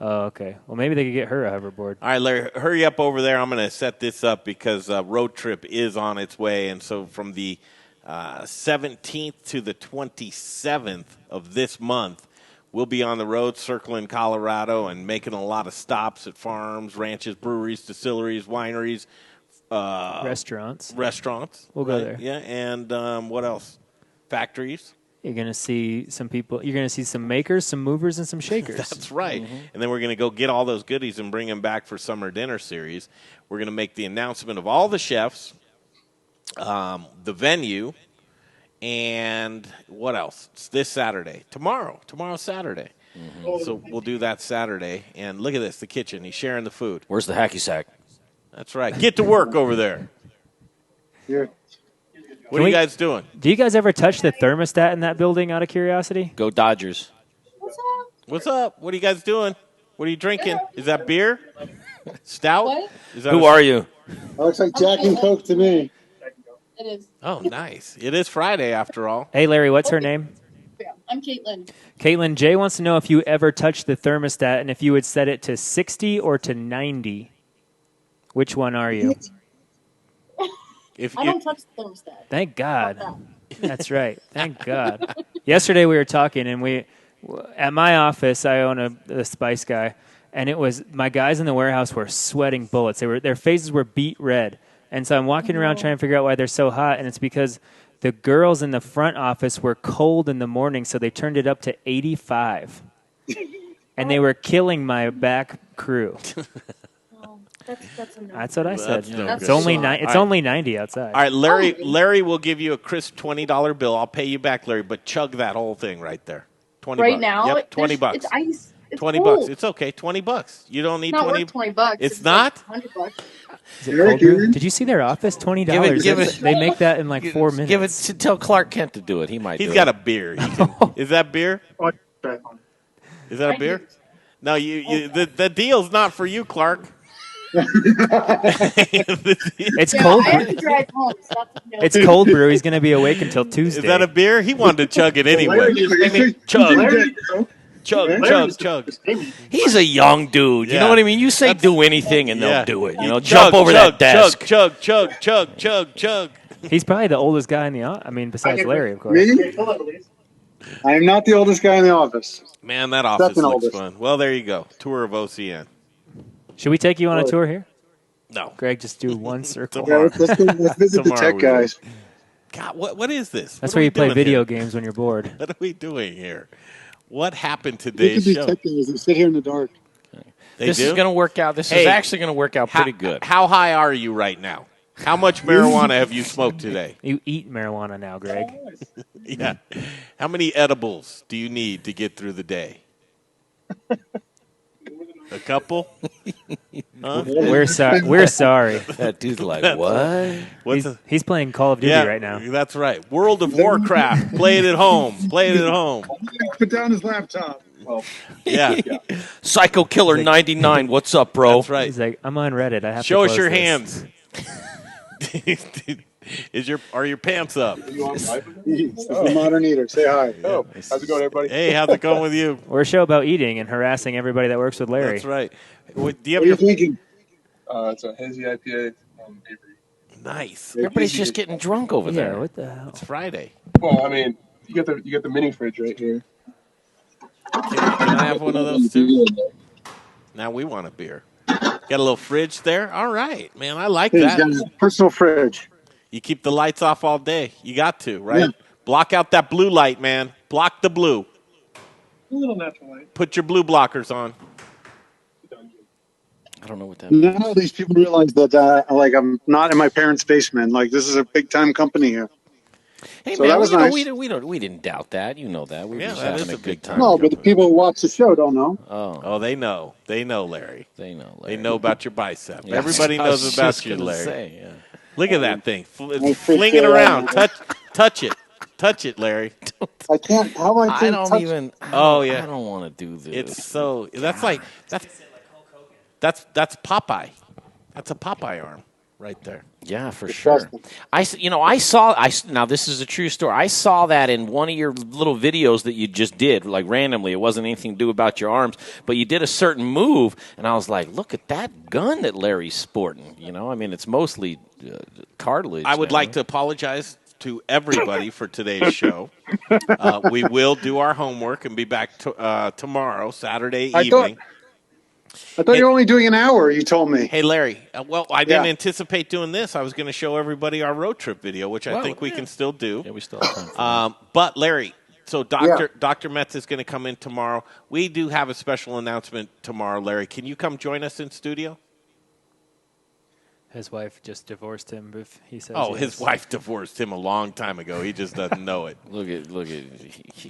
Oh, okay. Well, maybe they could get her a hoverboard. All right, Larry, hurry up over there. I'm going to set this up because Road Trip is on its way. And so from the 17th to the 27th of this month, we'll be on the road circling Colorado and making a lot of stops at farms, ranches, breweries, distilleries, wineries. Restaurants. We'll go there. Yeah, and what else? Factories. You're going to see some people. You're going to see some makers, some movers, and some shakers. That's right. And then we're going to go get all those goodies and bring them back for Summer Dinner Series. We're going to make the announcement of all the chefs, the venue, and what else? It's this Saturday. Tomorrow's Saturday. So we'll do that Saturday. And look at this, the kitchen. He's sharing the food. Where's the hacky sack? That's right. Get to work over there. Yeah. What are you guys doing? Do you guys ever touch the thermostat in that building out of curiosity? Go Dodgers. What's up? What are you guys doing? What are you drinking? Is that beer? Stout? What? Is that Who are you? That looks like Jack and Coke to me. It is. Oh, nice. It is Friday after all. Hey, Larry, what's her name? Yeah, I'm Caitlin. Caitlin, Jay wants to know if you ever touched the thermostat and if you would set it to 60 or to 90. Which one are you? I don't touch the thermostat. Thank God. That's right. Thank God. Yesterday we were talking, and at my office, I own a Spice Guy, and it was my guys in the warehouse were sweating bullets. Their faces were beet red, and so I'm walking around trying to figure out why they're so hot, and it's because the girls in the front office were cold in the morning, so they turned it up to 85, and they were killing my back crew. That's what I said. It's only only 90 outside. All right, Larry will give you a crisp $20 bill. I'll pay you back, Larry, but chug that whole thing right there. 20 right bucks. now, Yep, 20 bucks. It's ice. It's 20 cold. bucks. It's okay. 20 bucks. You don't need It's not 20. worth 20 bucks. It's not? Like $100. Is it cold brew? Did you see their office? $20. Give it- They make that in like 4 minutes. Give it to tell Clark Kent to do it. He might. He's do got it. a beer. Is that beer? Is that a beer? No, the deal's not for you, Clark. It's Yeah, cold I have brew. to drive home. So that's, no. It's cold brew. He's going to be awake until Tuesday. Is that a beer? He wanted to chug it anyway. Chug. He's a young dude. You Yeah. know what I mean? You say do anything and they'll do it. You know, Chug, jump over chug, that desk. Chug. He's probably the oldest guy in the office. I mean, besides Larry, of course. Me? I am not the oldest guy in the office. Man, that office Second looks oldest. fun. Well, there you go. Tour of OCN. Should we take you on a tour here? No. Greg, just do one circle. Tomorrow. Let's visit the Tomorrow tech we will. guys. God, what is this? That's What are where we you play doing video here? games when you're bored. What are we doing here? What happened We today's could be show? tech guys and sit here in the dark. This is going to work out. This is actually going to work out pretty good. How high are you right now? How much marijuana have you smoked today? You eat marijuana now, Greg. Yeah. How many edibles do you need to get through the day? A couple? Huh? We're sorry. We're sorry. That dude's like, what? He's playing Call of Duty right now. That's right. World of Warcraft. Play it at home. Play it at home. Put down his laptop. Well, Yeah. Psycho Killer 99. What's up, bro? That's right. He's like, I'm on Reddit. I have Show to us close your this. hands. Are your pants up? This is the Modern Eater. Say hi. Oh, how's it going, everybody? Hey, how's it going with you? We're a show about eating and harassing everybody that works with Larry. That's right. Do you What have are you your thinking? It's a hazy IPA from Avery. nice? Everybody's just getting drunk over Yeah, there. what the hell? It's Friday. Well, I mean, you got the mini fridge right here. Can I have one of those too? Now we want a beer. Got a little fridge there? All right, man. I like He's that. got a personal fridge. You keep the lights off all day. You got to, right? Yeah. Block out that blue light, man. Block the blue. A little natural light. Put your blue blockers on. I don't know what that means. Now these people realize that, I'm not in my parents' basement. Like, this is a big-time company here. Hey, So man, that was you know, nice. we didn't doubt that. You know that. We were Yeah, just that having is a a good big time. No, but the people who watch the show don't know. Oh, they know. They know, Larry. They know. They know about your bicep. Yeah, Everybody I was knows about just you, gonna Larry. say, yeah. Look at that thing. I It's freaked flinging out. around. Touch it. Touch it, Larry. I can't. How am I? I don't even. Oh, yeah. I don't want to do this. It's so. That's like that's Popeye. That's a Popeye arm right there. Yeah, for sure. Now this is a true story. I saw that in one of your little videos that you just did, like randomly. It wasn't anything to do about your arms, but you did a certain move, and I was like, "Look at that gun that Larry's sporting." You know, I mean, it's mostly cartilage. I would like to apologize to everybody for today's show. We will do our homework and be back tomorrow, Saturday evening. I thought you were only doing an hour, you told me. Hey, Larry, I didn't anticipate doing this. I was going to show everybody our road trip video, which I think we can still do. Yeah, we still have time for that. But, Larry, so Dr. Metz is going to come in tomorrow. We do have a special announcement tomorrow, Larry. Can you come join us in studio? His wife just divorced him. If he says, Oh, yes. his wife divorced him a long time ago. He just doesn't know it. Look at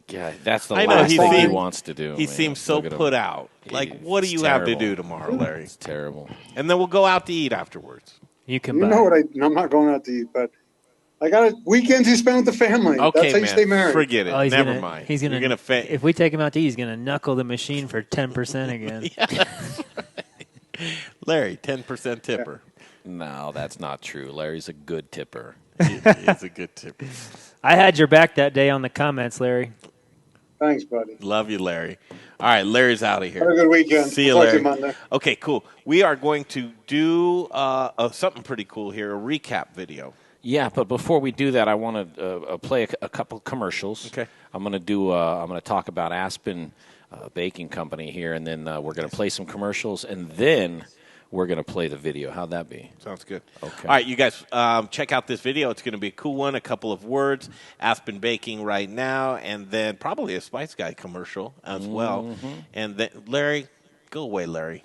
God, that's the I know, last he thing he seemed- wants to do. He man. seems so Look at him. put out. Like, what do It's you have to terrible. do tomorrow, Larry? It's terrible. And then we'll go out to eat afterwards. You can You buy. know what? I'm not going out to eat, but I got weekends you spend with the family. Okay, That's how you man. stay married. Forget it. Oh, he's Never gonna- mind. He's gonna. You're gonna if we take him out to eat, he's gonna knuckle the machine for 10% again. Larry, 10% tipper. No, that's not true. Larry's a good tipper. He's a good tipper. I had your back that day on the comments, Larry. Thanks, buddy. Love you, Larry. All right, Larry's out of here. Have a good weekend. See you, Talk to Larry. you Monday. Okay, cool. We are going to do something pretty cool here, a recap video. Yeah, but before we do that, I want to play a couple commercials. Okay. I'm going to talk about Aspen Baking Company here, and then we're going to play some commercials, and then we're going to play the video. How'd that be? Sounds good. Okay. All right, you guys, check out this video. It's going to be a cool one, a couple of words, Aspen Baking right now, and then probably a Spice Guy commercial as well. Mm-hmm. And then, Larry, go away, Larry.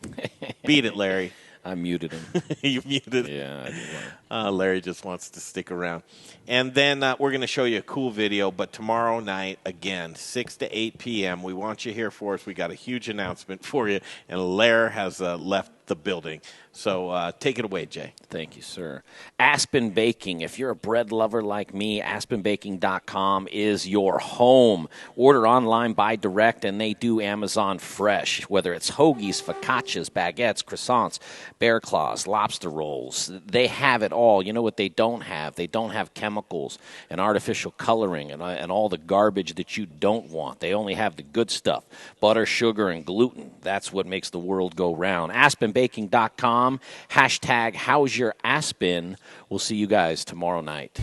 Beat it, Larry. I muted him. You muted. Yeah, I did. Larry just wants to stick around. And then we're going to show you a cool video, but tomorrow night, again, 6 to 8 p.m., we want you here for us. We got a huge announcement for you, and Larry has left the building. So take it away, Jay. Thank you, sir. Aspen Baking. If you're a bread lover like me, aspenbaking.com is your home. Order online, buy direct, and they do Amazon Fresh. Whether it's hoagies, focaccias, baguettes, croissants, bear claws, lobster rolls, they have it all. You know what they don't have? They don't have chemicals and artificial coloring and all the garbage that you don't want. They only have the good stuff, butter, sugar, and gluten. That's what makes the world go round. AspenBaking.com. Hashtag How's Your Aspen. We'll see you guys tomorrow night.